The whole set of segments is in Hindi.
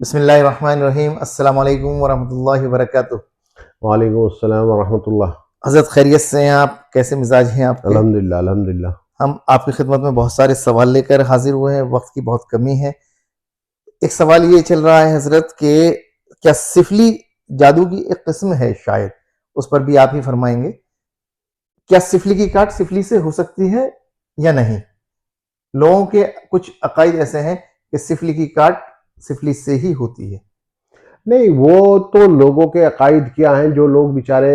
बिस्मिल्लाहिर्रहमानिर्रहीम। अस्सलाम वालेकुम वरहमतुल्लाहि वबरकातुह। वालेकुम अस्सलाम वरहमतुल्लाह। हज़रत खैरियत से हैं आप? कैसे मिजाज हैं आपके? अल्हम्दुलिल्लाह अल्हम्दुलिल्लाह। हम आपकी खिदमत में बहुत सारे सवाल लेकर हाजिर हुए हैं, वक्त की बहुत कमी है। एक सवाल ये चल रहा है हजरत के क्या सिफली जादू की एक किस्म है शायद, उस पर भी आप ही फरमाएंगे। क्या सिफली की काट सिफली से हो सकती है या नहीं? लोगों के कुछ अकायद ऐसे हैं कि सिफली की काट सिफली से ही होती है। नहीं, वो तो लोगों के अकायद क्या हैं, जो लोग बेचारे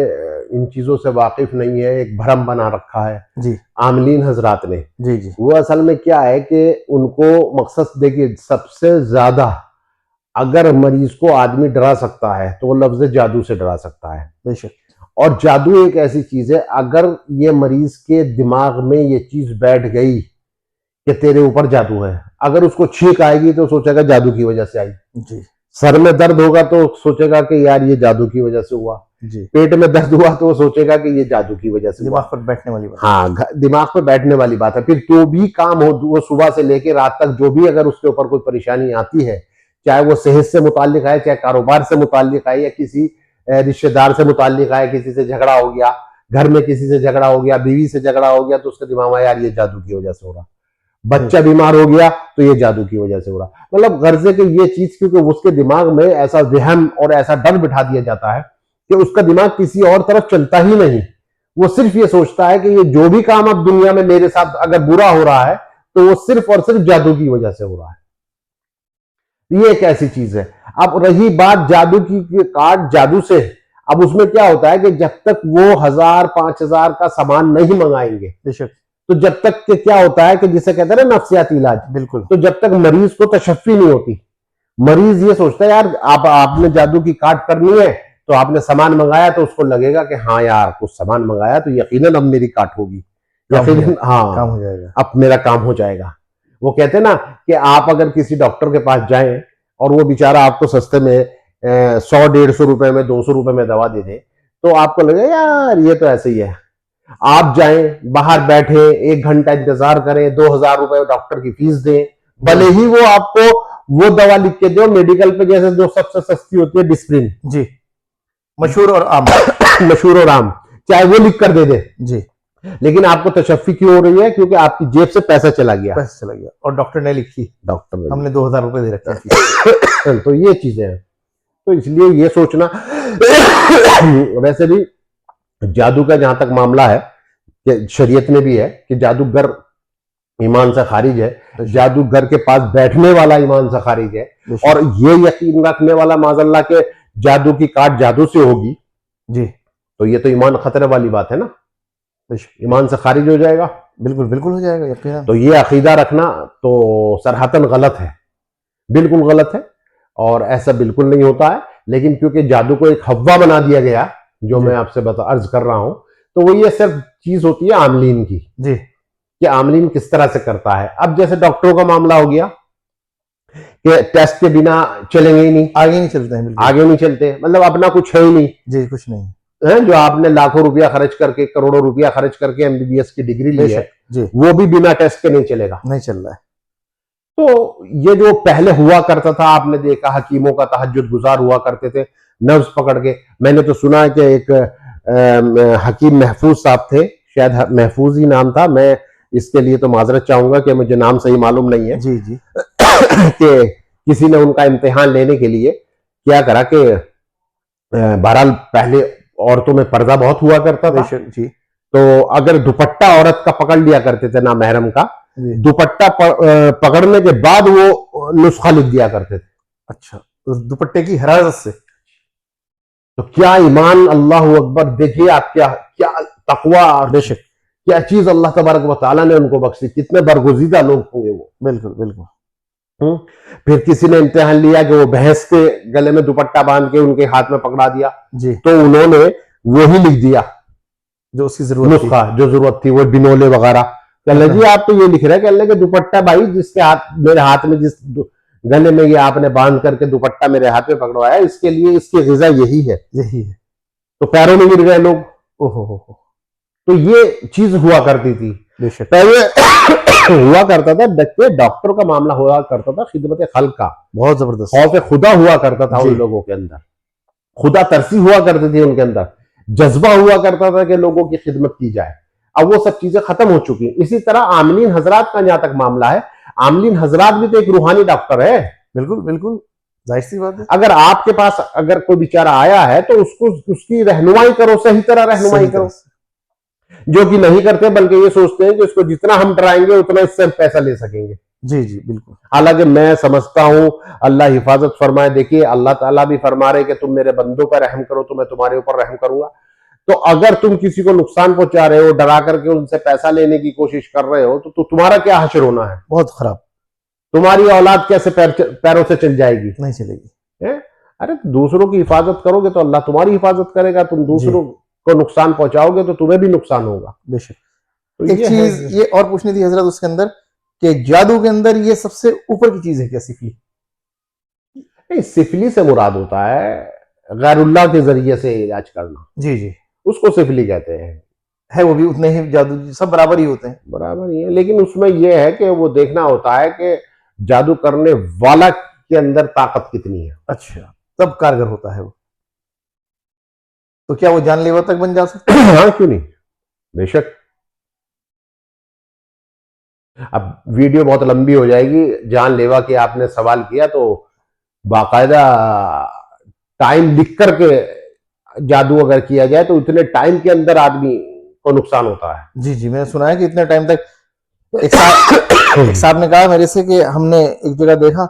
इन चीज़ों से वाकिफ नहीं है, एक भ्रम बना रखा है जी आमलीन हजरात ने। जी जी। वो असल में क्या है कि उनको मकसद देखिए, सबसे ज्यादा अगर मरीज को आदमी डरा सकता है तो वो लफ्ज जादू से डरा सकता है। बेशक। और जादू एक ऐसी चीज है, अगर ये मरीज के दिमाग में ये चीज बैठ गई कि तेरे ऊपर जादू है, अगर उसको छींक आएगी तो सोचेगा जादू की वजह से आई। जी सर में दर्द होगा तो सोचेगा कि यार ये जादू की वजह से हुआ। जी। पेट में दर्द हुआ तो वो सोचेगा कि ये जादू की वजह से हुआ। दिमाग पर बैठने वाली बात। हाँ, दिमाग पे बैठने वाली बात है। फिर जो भी काम हो, वो सुबह से लेकर रात तक जो भी अगर उसके ऊपर कोई परेशानी आती है, चाहे वो सेहत से मुतालिक है, चाहे कारोबार से मुतालिक है, या किसी रिश्तेदार से मुतालिक है, किसी से झगड़ा हो गया, घर में किसी से झगड़ा हो गया, बीवी से झगड़ा हो गया, तो उसके दिमाग में यार ये जादू की वजह से हो रहा। बच्चा बीमार हो गया तो ये जादू की वजह से हो रहा। मतलब गर्जे के ये चीज, क्योंकि उसके दिमाग में ऐसा वहम और ऐसा डर बिठा दिया जाता है कि उसका दिमाग किसी और तरफ चलता ही नहीं। वो सिर्फ ये सोचता है कि ये जो भी काम अब दुनिया में मेरे साथ अगर बुरा हो रहा है तो वो सिर्फ और सिर्फ जादू की वजह से हो रहा है। ये एक ऐसी चीज है। अब रही बात जादू की कार्ड जादू से, अब उसमें क्या होता है कि जब तक वो 1000 5000 का सामान नहीं मंगाएंगे, बेशक। तो जब तक के क्या होता है कि जिसे कहते हैं ना नफ्सियाती इलाज, बिल्कुल। तो जब तक मरीज को तशफ़ी नहीं होती, मरीज ये सोचता है यार आपने जादू की काट करनी है, तो आपने सामान मंगाया, तो उसको लगेगा कि हाँ यार कुछ सामान मंगाया तो यकीनन अब मेरी काट होगी, यकीनन काम हो हाँ जाएगा। अब मेरा काम हो जाएगा। वो कहते हैं ना कि आप अगर किसी डॉक्टर के पास जाएं और वो बेचारा आपको सस्ते में 100 150 रुपए में 200 रुपए में दवा दे दे, तो आपको लगेगा यार ये तो ऐसे ही है। आप जाएं, बाहर बैठे 1 घंटा इंतजार करें, 2000 रुपए डॉक्टर की फीस दें, भले ही वो आपको वो दवा लिख के दो मेडिकल पे, जैसे जो सबसे सस्ती होती है डिस्प्रिन जी, मशहूर और आम। मशहूर और आम, चाहे वो लिख कर दे दे, जी। लेकिन आपको तशफ़ी क्यों हो रही है? क्योंकि आपकी जेब से पैसा चला गया, पैसा चला गया और डॉक्टर ने लिखी, डॉक्टर ने। हमने 2000 रुपए दे रखे हैं। तो ये चीजें हैं। तो इसलिए ये सोचना वैसे भी जादू का जहां तक मामला है कि शरीयत में भी है कि जादूगर ईमान से खारिज है, जादूगर के पास बैठने वाला ईमान से खारिज है, और ये यकीन रखने वाला माजल्ला के जादू की काट जादू से होगी जी, तो ये तो ईमान खतरे वाली बात है ना, ईमान से खारिज हो जाएगा। बिल्कुल बिल्कुल हो जाएगा यकीनन। तो ये अकीदा रखना तो सरहतन गलत है, बिल्कुल गलत है, और ऐसा बिल्कुल नहीं होता है। लेकिन क्योंकि जादू को एक हवा बना दिया गया, जो मैं आपसे अर्ज कर रहा हूं, तो वो ये सिर्फ चीज होती है आमलीन की, जी, कि आमलीन किस तरह से करता है। अब जैसे डॉक्टरों का मामला हो गया कि टेस्ट के बिना चलेंगे ही नहीं, आगे नहीं चलते हैं, बिल्कुल आगे नहीं चलते, मतलब अपना कुछ है ही नहीं जी, कुछ नहीं है। जो आपने लाखों रुपया खर्च करके, करोड़ों रुपया खर्च करके एमबीबीएस की डिग्री ली है, जी, वो भी बिना टेस्ट के नहीं चलेगा, नहीं चल रहा है। तो ये जो पहले हुआ करता था, आपने देखा हकीमों का तहज्जुद गुजार हुआ करते थे नब्ज पकड़ के। मैंने तो सुना है कि एक हकीम महफूज साहब थे, शायद महफूज ही नाम था, मैं इसके लिए तो माजरत चाहूंगा कि मुझे नाम सही मालूम नहीं है। जी जी। कि किसी ने उनका इम्तिहान लेने के लिए क्या करा कि बहरहाल पहले औरतों में पर्दा बहुत हुआ करता था जी, तो अगर दुपट्टा औरत का पकड़ लिया करते थे ना महरम का, दुपट्टा पकड़ने के बाद वो नुस्खा लिख दिया करते थे। अच्छा, तो दुपट्टे की हरारत से। तो क्या ईमान, अल्लाह अकबर, देखिए आप क्या क्या तकवा, बेशक, क्या चीज अल्लाह तबारक व तआला ने उनको बख्शी, कितने बरगुजीदा लोग होंगे वो। बिल्कुल बिल्कुल। फिर किसी ने इम्तिहान लिया कि वो भैंस के गले में दुपट्टा बांध के उनके हाथ में पकड़ा दिया जी, तो उन्होंने वही लिख दिया जो उसकी जरूरत नुस्खा, जो जरूरत थी, वो बिनोले वगैरह। कहले जी आप तो ये लिख रहे हैं, कहने के दुपट्टा भाई जिसके हाथ, मेरे हाथ में जिस गले में ये आपने बांध करके दुपट्टा मेरे हाथ में पकड़वाया, इसके लिए इसकी ग़िज़ा यही है, यही है। तो पैरों में गिर गए लोग। ओहो हो। तो ये चीज हुआ करती थी। बेशक। पहले हुआ करता था, देखिए डॉक्टर का मामला हुआ करता था खिदमत खल्क का, बहुत जबरदस्त। खौफ खुदा हुआ करता था जी। उन लोगों के अंदर, खुदा तरसी हुआ करती थी उनके अंदर, जज्बा हुआ करता था कि लोगों की खिदमत की जाए। अब वो सब चीजें खत्म हो चुकी हैं। इसी तरह आमलीन हजरात का जहां तक मामला है, आमलीन हजरात भी तो एक रूहानी डॉक्टर है। बिल्कुल बिल्कुल, जाहिर सी बात है। अगर आपके पास अगर कोई बेचारा आया है तो उसको उसकी रहनुमाई करो, सही तरह रहनुमाई सही तरह करो, से। जो कि नहीं करते, बल्कि ये सोचते हैं कि इसको जितना हम डराएंगे उतना इससे हम पैसा ले सकेंगे। जी जी बिल्कुल। हालांकि मैं समझता हूं, अल्लाह हिफाजत फरमाए। देखिए अल्लाह ताला भी फरमा रहे कि तुम मेरे बंदों पर रहम करो तो मैं तुम्हारे ऊपर रहम करूंगा। तो अगर तुम किसी को नुकसान पहुंचा रहे हो, डरा करके उनसे पैसा लेने की कोशिश कर रहे हो, तो तुम्हारा क्या हश्र होना है? बहुत खराब। तुम्हारी औलाद कैसे पैरों से चल जाएगी? नहीं चलेगी। है? अरे दूसरों की हिफाजत करोगे तो अल्लाह तुम्हारी हिफाजत करेगा, तुम जी दूसरों को नुकसान पहुंचाओगे तो तुम्हें भी नुकसान होगा। बेशक। तो एक ये है। चीज ये और पूछनी थी हजरत उसके अंदर, कि जादू के अंदर ये सबसे ऊपर की चीज है क्या सिफली? नहीं, सिफली से मुराद होता है गैरुल्लाह के जरिए से इलाज करना, जी जी। उसको सिफली कहते हैं। है वो भी उतने ही जादू, सब बराबर ही होते हैं। बराबर ही है, लेकिन उसमें यह है कि वो देखना होता है कि जादू करने वाला के अंदर ताकत कितनी है। अच्छा, तब कारगर होता है वो। तो क्या वो जानलेवा तक बन जा सकता है? हाँ, क्यों नहीं, बेशक। अब वीडियो बहुत लंबी हो जाएगी, जानलेवा की आपने सवाल किया तो बाकायदा टाइम लिख करके जादू अगर किया जाए तो इतने टाइम के अंदर आदमी को नुकसान होता है। जी जी, मैंने सुना है कि इतने टाइम तक। एक साहब ने कहा मेरे से कि हमने एक जगह देखा,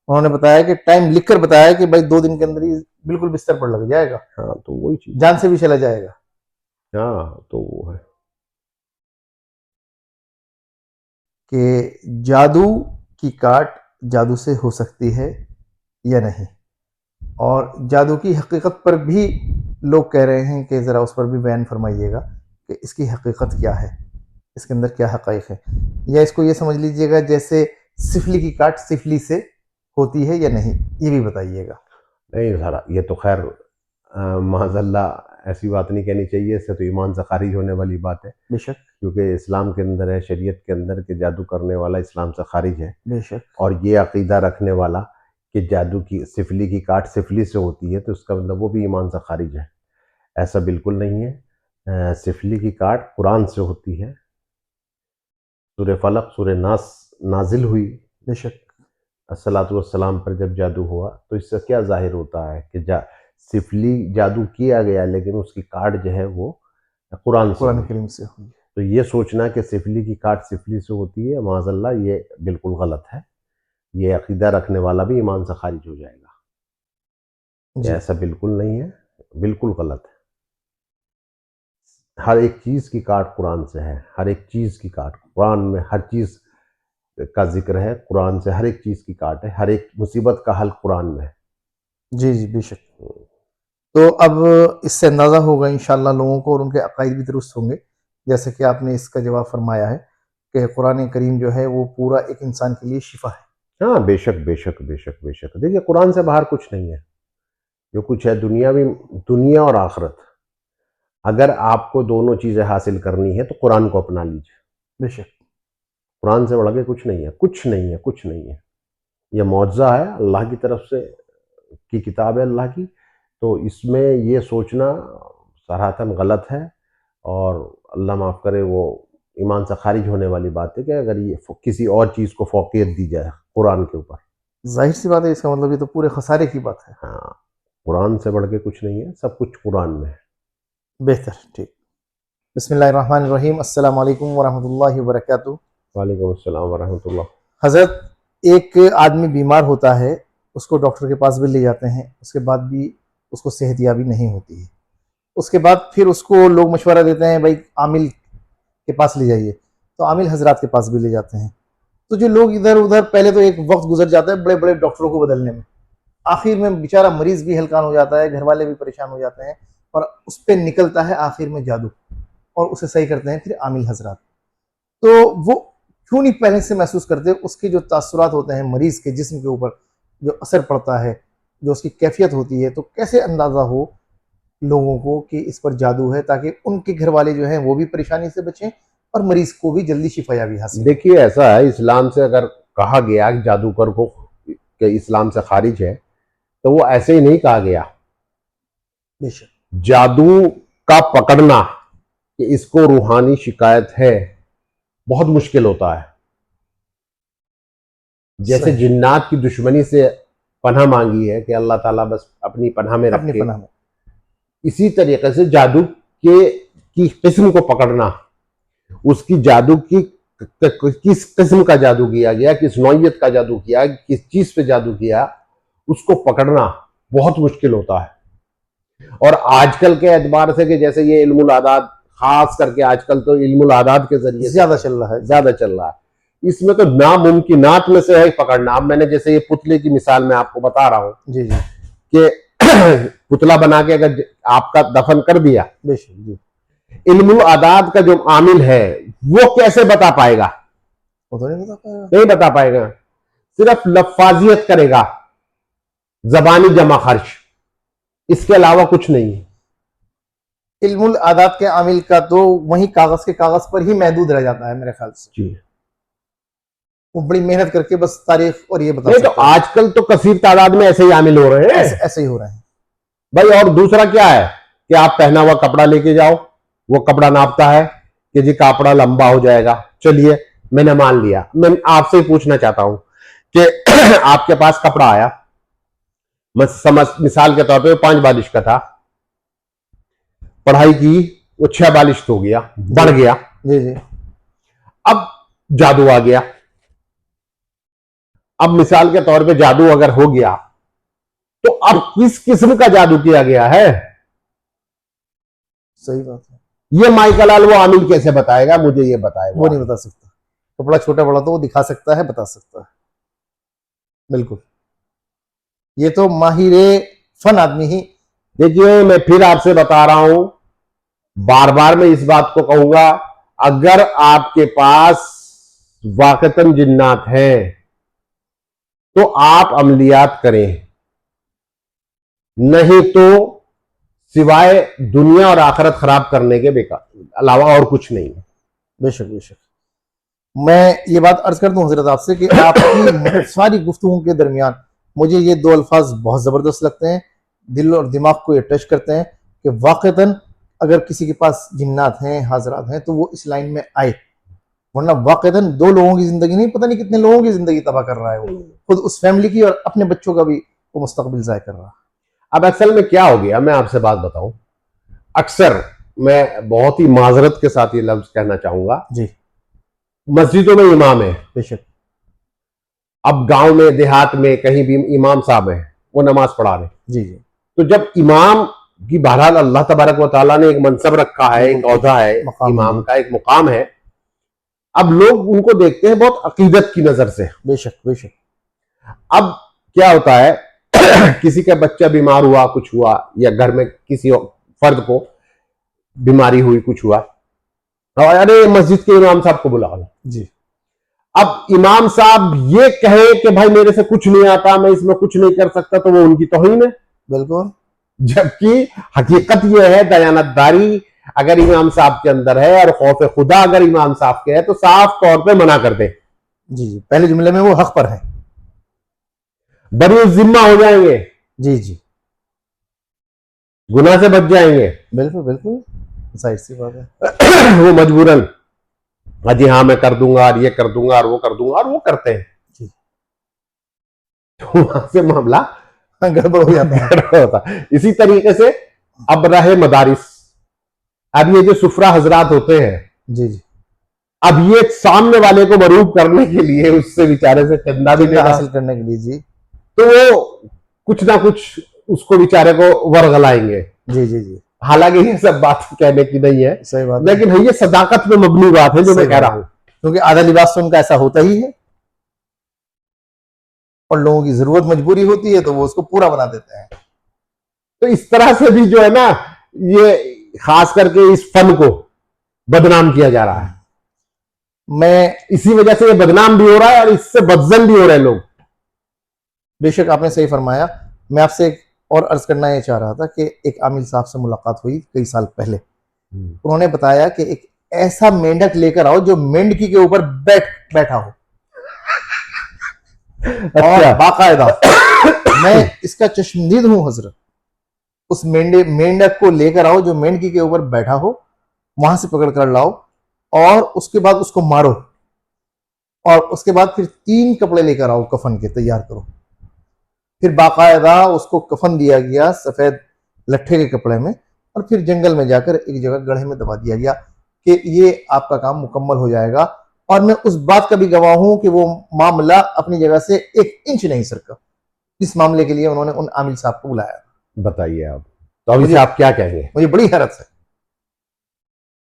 उन्होंने बताया कि टाइम लिखकर बताया कि भाई 2 दिन के अंदर ही बिल्कुल बिस्तर पर लग जाएगा, हाँ, तो वही चीज, जान से भी चला जाएगा। हाँ तो वो है। कि जादू की काट जादू से हो सकती है या नहीं, और जादू की हकीकत पर भी लोग कह रहे हैं कि ज़रा उस पर भी बयान फरमाइएगा कि इसकी हकीकत क्या है, इसके अंदर क्या हक़ाइक़ है। या इसको ये समझ लीजिएगा जैसे सिफली की काट सिफली से होती है या नहीं, ये भी बताइएगा। नहीं सारा ये तो खैर माज़अल्लाह ऐसी बात नहीं कहनी चाहिए, इससे तो ईमान से खारिज होने वाली बात है। बेशक क्योंकि इस्लाम के अंदर है, शरीयत के अंदर, कि जादू करने वाला इस्लाम से खारिज है। बेशक। और ये अकीदा रखने वाला कि जादू की सिफली की काट सिफली से होती है, तो इसका मतलब वो भी ईमान से खारिज है। ऐसा बिल्कुल नहीं है। सिफली की काट कुरान से होती है। सूरह फलक, सूरह नास नाजिल हुई बेशक। अस्सलातु वस्सलाम पर जब जादू हुआ, तो इससे क्या ज़ाहिर होता है कि सिफली जादू किया गया, लेकिन उसकी काट जो है वो कुरान से कुरान हुई। करीम से हुई। तो ये सोचना कि सिफली की काट सिफली से होती है, माज़अल्लाह, ये बिल्कुल गलत है। ये अकीदा रखने वाला भी ईमान से खारिज हो जाएगा। ये जी। ऐसा बिल्कुल नहीं है, बिल्कुल गलत है। हर एक चीज़ की काट कुरान से है, हर एक चीज़ की काट कुरान में, हर चीज़ का जिक्र है कुरान से, हर एक चीज़ की काट है, हर एक मुसीबत का हल कुरान में है। जी जी बेशक। तो अब इससे अंदाज़ा होगा इंशाअल्लाह लोगों को, और उनके अकायद भी दुरुस्त होंगे, जैसे कि आपने इसका जवाब फरमाया है कि कुरान करीम जो है वो पूरा एक इंसान के लिए शिफा है। हाँ, बेशक बेशक बेशक बेशक। देखिए कुरान से बाहर कुछ नहीं है। जो कुछ है दुनिया और आखिरत, अगर आपको दोनों चीज़ें हासिल करनी है तो कुरान को अपना लीजिए। बेशक। कुरान से बढ़ के कुछ नहीं है, कुछ नहीं है, कुछ नहीं है। यह मौजज़ा है अल्लाह की तरफ से, की किताब है अल्लाह की। तो इसमें ये सोचना सराहतन गलत है, और अल्लाह माफ़ करे, वो ईमान से खारिज होने वाली बात है कि अगर ये किसी और चीज़ को फ़ौक़ियत दी जाए कुरान के ऊपर। ज़ाहिर सी बात है, इसका मतलब ये तो पूरे खसारे की बात है। हाँ, कुरान से बढ़ के कुछ नहीं है, सब कुछ कुरान में है। बेहतर, ठीक। बिस्मिल्लाहिर्रहमानिर्रहीम, अस्सलाम वालेकुम वरहमतुल्लाहि वबरकातुहू। वालेकुम अस्सलाम वरहमतुल्लाह। हज़रत, एक आदमी बीमार होता है, उसको डॉक्टर के पास भी ले जाते हैं, उसके बाद भी उसको सेहतयाबी नहीं होती है। उसके बाद फिर उसको लोग मशवरा देते हैं भाई आमिल के पास ले जाइए, तो आमिल हजरात के पास भी ले जाते हैं। तो जो लोग इधर उधर, पहले तो एक वक्त गुजर जाता है बड़े बड़े डॉक्टरों को बदलने में, आखिर में बेचारा मरीज भी हलकान हो जाता है, घर वाले भी परेशान हो जाते हैं, और उस पर निकलता है आखिर में जादू, और उसे सही करते हैं फिर आमिल हजरात। तो वो क्यों नहीं पहले से महसूस करते, उसके जो तासुरात होते हैं मरीज के जिस्म के ऊपर, जो असर पड़ता है, जो उसकी कैफियत होती है, तो कैसे अंदाज़ा हो लोगों को कि इस पर जादू है, ताकि उनके घर वाले जो हैं वो भी परेशानी से बचें, और मरीज को भी जल्दी शिफायाबी हासिल। देखिए ऐसा है, इस्लाम से अगर कहा गया कि जादूगर को कि इस्लाम से खारिज है, तो वो ऐसे ही नहीं कहा गया। बेशक जादू का पकड़ना कि इसको रूहानी शिकायत है बहुत मुश्किल होता है। जैसे सही। जिन्नात की दुश्मनी से पनाह मांगी है कि अल्लाह ताला बस अपनी पनाह में अपनी रखे, पनाह में। इसी तरीके से जादू के की किस्म को पकड़ना, उसकी जादू की किस किस्म का जादू किया गया, किस नौइयत का जादू किया, किस चीज पे जादू किया, उसको पकड़ना बहुत मुश्किल होता है। और आजकल के एतबार से कि जैसे ये इल्मुल आदात, खास करके आजकल तो इल्मुल आदात के जरिए ज्यादा चल रहा है। ज्यादा चल रहा है, इसमें तो नामुमकिनात में से है पकड़ना। अब मैंने जैसे ये पुतले की मिसाल मैं आपको बता रहा हूं जी जी। कि पुतला बना के अगर आपका दफन कर दिया, बेशक जी। इल्मुल आदात का जो आमिल है वो कैसे बता पाएगा? वो तो नहीं बता पाएगा। नहीं बता पाएगा, सिर्फ लफाजियत करेगा, जबानी जमा खर्च, इसके अलावा कुछ नहीं है। इल्मुल आदात के आमिल का तो वही कागज के कागज पर ही महदूद रह जाता है मेरे ख्याल से। जी। वो बड़ी मेहनत करके बस तारीख और ये बता नहीं तो सकता है। आजकल तो कसीर तादाद में ऐसे ही आमिल हो रहे हैं। ऐसे ही हो रहा है भाई। और दूसरा क्या है कि आप पहना हुआ कपड़ा लेके जाओ, वो कपड़ा नापता है कि जी कपड़ा लंबा हो जाएगा, चलिए मैंने मान लिया। मैं आपसे ही पूछना चाहता हूं कि आपके पास कपड़ा आया, मिसाल के तौर पे 5 बालिश का था, पढ़ाई की, वो 6 बालिश हो गया, बढ़ गया। जी जी। अब जादू आ गया। अब मिसाल के तौर पे जादू अगर हो गया तो अब किस किस्म का जादू किया गया है? सही बात है। ये माइकलाल वो आमिल कैसे बताएगा? मुझे ये बताएगा। वो नहीं बता सकता। कपड़ा छोटा बड़ा तो वो दिखा सकता है, बता सकता है। बिल्कुल, ये तो माहिरे फन आदमी ही। देखिए मैं फिर आपसे बता रहा हूं, बार बार मैं इस बात को कहूंगा, अगर आपके पास वाकतन जिन्नात है तो आप अमलियात करें, नहीं तो सिवाय दुनिया और आखिरत खराब करने के बेकार अलावा और कुछ नहीं है। बेशक बेशक। मैं ये बात अर्ज कर दूं हजरत आपसे कि आपकी सारी गुफ्तगू के दरमियान मुझे ये 2 अल्फाज बहुत ज़बरदस्त लगते हैं, दिल और दिमाग को ये टच करते हैं कि वाक़तन अगर किसी के पास जिन्नात हैं, हाजरात हैं, तो वो इस लाइन में आए, वरना वाक़तन 2 लोगों की ज़िंदगी नहीं, पता नहीं कितने लोगों की ज़िंदगी तबाह कर रहा है वो, खुद उस फैमिली की और अपने बच्चों का भी वो मुस्तकबिल ज़ाय कर रहा है। अब असल में क्या हो गया, मैं आपसे बात बताऊं, अक्सर मैं बहुत ही माजरत के साथ ये लफ्ज कहना चाहूंगा जी। मस्जिदों में इमाम है, बेशक। अब गांव में देहात में कहीं भी इमाम साहब है, वो नमाज पढ़ा रहे। जी जी। तो जब इमाम की बहरहाल अल्लाह तबारक व तआला ने एक मनसब रखा है, एक औहदा है, इमाम का एक मुकाम है, अब लोग उनको देखते हैं बहुत अकीदत की नजर से। बेशक बेशक। अब क्या होता है किसी का बच्चा बीमार हुआ, कुछ हुआ, या घर में किसी फर्द को बीमारी हुई, कुछ हुआ, अरे मस्जिद के इमाम साहब को बुला लो जी। अब इमाम साहब ये कहे कि भाई मेरे से कुछ नहीं आता, मैं इसमें कुछ नहीं कर सकता, तो वो उनकी तौहीन है। बिल्कुल। जबकि हकीकत यह है, दयानतदारी अगर इमाम साहब के अंदर है और खौफ खुदा अगर इमाम साहब के है तो साफ तौर पे मना कर दे। जी जी। पहले जुमले में वो हक पर है, बरी जिम्मा हो जाएंगे। जी जी। गुनाह से बच जाएंगे। बिल्कुल बिल्कुल, जाहिर सी बात है। वो मजबूरन जी हाँ मैं कर दूंगा और ये कर दूंगा और वो कर दूंगा, और वो करते हैं जी। तो वहां से मामला गड़बड़ हो जाता है। इसी तरीके से अब रहे मदारिस, अब ये जो सुफरा हजरात होते हैं, जी जी। अब ये सामने वाले को मरूब करने के लिए उससे बेचारे से चंदा भी हासिल करने के लिए, जी, तो वो कुछ ना कुछ उसको बेचारे को वरगलाएंगे। जी जी जी। हालांकि ये सब बात कहने की नहीं है, सही बात, लेकिन ये सदाकत में मबनी बात है जो मैं कह रहा हूं, क्योंकि आधा लिबास तो उनका ऐसा होता ही है और लोगों की जरूरत मजबूरी होती है तो वो उसको पूरा बना देते हैं। तो इस तरह से भी जो है ना, ये खास करके इस फन को बदनाम किया जा रहा है। मैं इसी वजह से ये बदनाम भी हो रहा है और इससे बदजन भी हो रहे हैं लोग। बेशक आपने सही फरमाया। मैं आपसे एक और अर्ज करना ये चाह रहा था कि एक आमिल साहब से मुलाकात हुई कई साल पहले। उन्होंने बताया कि एक ऐसा मेंढक लेकर आओ जो मेंढकी के ऊपर बैठा हो। और बाकायदा मैं इसका चश्मदीद हूं हजरत, उस मेंढक को लेकर आओ जो मेंढकी के ऊपर बैठा हो, वहां से पकड़ कर लाओ और उसके बाद उसको मारो, और उसके बाद फिर 3 कपड़े लेकर आओ कफन के, तैयार करो। फिर बाकायदा उसको कफन दिया गया सफेद लट्ठे के कपड़े में, और फिर जंगल में जाकर एक जगह गड्ढे में दबा दिया गया कि ये आपका काम मुकम्मल हो जाएगा। और मैं उस बात का भी गवाह हूं कि वो मामला अपनी जगह से 1 इंच नहीं सरका, इस मामले के लिए उन्होंने उन आमिल साहब को बुलाया। बताइए आप, तो अभी से आप क्या कहेंगे? मुझे बड़ी हैरत है।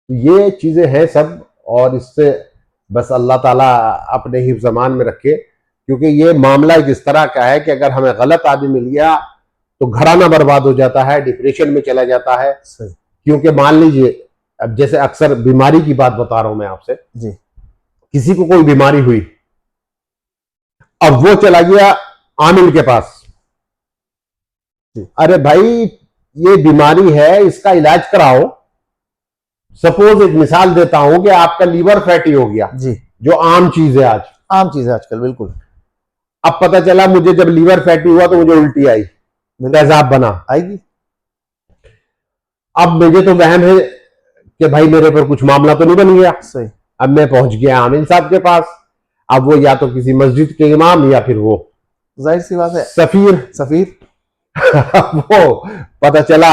ये चीजें हैं सब, और इससे बस अल्लाह ताला अपने हिफ्ज़ ज़मान में रखे, क्योंकि ये मामला इस तरह का है कि अगर हमें गलत आदमी मिल गया तो घराना बर्बाद हो जाता है, डिप्रेशन में चला जाता है। क्योंकि मान लीजिए, अब जैसे अक्सर बीमारी की बात बता रहा हूं मैं आपसे जी, किसी को कोई बीमारी हुई, अब वो चला गया आमिल के पास, अरे भाई ये बीमारी है, इसका इलाज कराओ। सपोज एक मिसाल देता हूं कि आपका लीवर फैटी हो गया जी, जो आम चीज है, आम चीज है आजकल, बिल्कुल। अब पता चला मुझे जब लीवर फैटी हुआ तो मुझे उल्टी आई, तेजाब बना, आएगी। अब मुझे तो वहम है कि भाई मेरे पर कुछ मामला तो नहीं बन गया। सही। अब मैं पहुंच गया आमिल साहब के पास, अब वो या तो किसी मस्जिद के इमाम या फिर वो जाहिर सी बात है सफीर वो पता चला,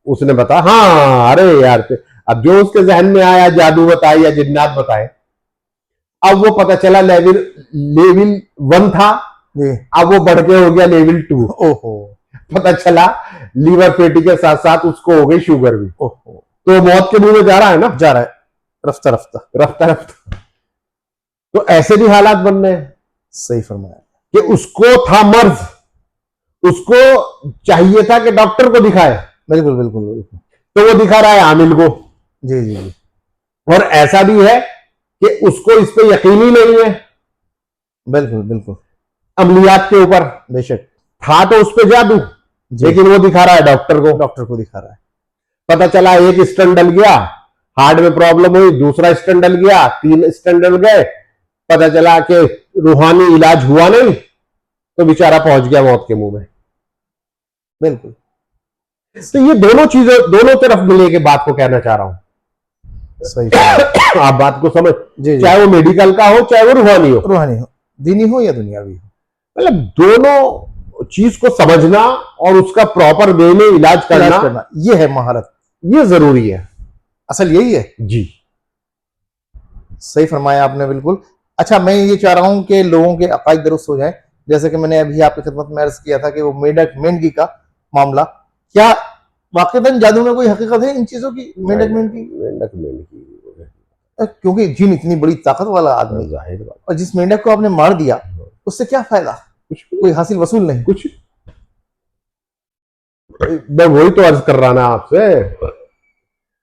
उसने बताया हाँ अरे यार, अब जो उसके जहन में आया, जादू बताए या जिन्नात बताए, अब वो पता चला लेवल 1 था, अब वो बढ़ के हो गया लेवल 2। ओहो। पता चला लीवर फैटी के साथ साथ उसको हो गई शुगर भी। ओहो। तो मौत के मुंह में जा रहा है ना, जा रहा है, रफ्ता रफ्ता। तो ऐसे भी हालात बन रहे हैं। सही फरमाया कि उसको था मर्ज, उसको चाहिए था कि डॉक्टर को दिखाए, बिल्कुल बिल्कुल बिल्कुल, तो वो दिखा रहा है आमिल को। जी जी जी। और ऐसा भी है कि उसको इस पे यकीन ही नहीं है, बिल्कुल बिल्कुल, अमलियात के ऊपर। बेशक था तो उस पे जादू, लेकिन वो दिखा रहा है डॉक्टर को दिखा रहा है। पता चला एक स्टंट डल गया, हार्ट में प्रॉब्लम हुई, दूसरा स्टंट डल गया, 3 स्टंट डल गए, पता चला कि रूहानी इलाज हुआ नहीं, तो बेचारा पहुंच गया मौत के मुंह में। बिल्कुल। तो ये दोनों चीजें दोनों तरफ मिले के बात को कहना चाह रहा हूं। सही आप बात को समझ, जी, चाहे वो मेडिकल का हो, चाहे वो रूहानी हो, दीनी हो या दुनियावी हो, मतलब दोनों चीज को समझना और उसका प्रॉपर वे में इलाज करना, ये है महारत, ये जरूरी है, असल यही है जी। सही फरमाया आपने, बिल्कुल। अच्छा, मैं ये चाह रहा हूं कि लोगों के अकायद दुरुस्त हो जाए, जैसे कि मैंने अभी आपकी खिदमत में अर्ज किया था कि वो मेंढकी का मामला, क्या वाकईतन जादू में कोई हकीकत है इन चीजों की? मेंढकी, क्योंकि जिन इतनी बड़ी ताकत वाला आदमी, और जिस मेंढक को आपने मार दिया, उससे क्या फायदा? कोई हासिल वसूल नहीं, कुछ। मैं वही तो अर्ज कर रहा ना आपसे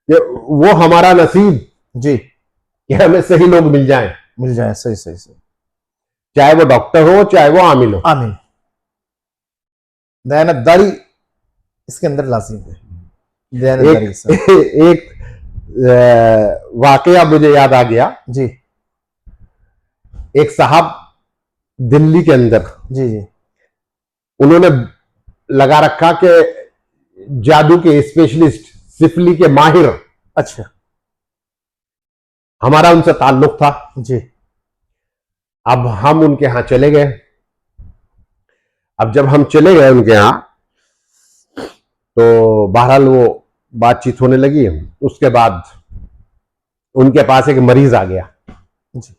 कि वो हमारा नसीब जी कि हमें सही लोग मिल जाएं। सही सही सही, चाहे वो डॉक्टर हो, चाहे वो आमिल हो। आमीन। दयानतदारी इसके अंदर लाजिम है, दयानतदारी। एक वाकया मुझे याद आ गया जी। एक साहब दिल्ली के अंदर, जी जी, उन्होंने लगा रखा कि जादू के स्पेशलिस्ट, सिफली के माहिर। अच्छा, हमारा उनसे ताल्लुक था जी। अब हम उनके यहां चले गए। अब जब हम चले गए उनके यहां, तो बहरहाल वो बातचीत होने लगी। उसके बाद उनके पास एक मरीज आ गया जी।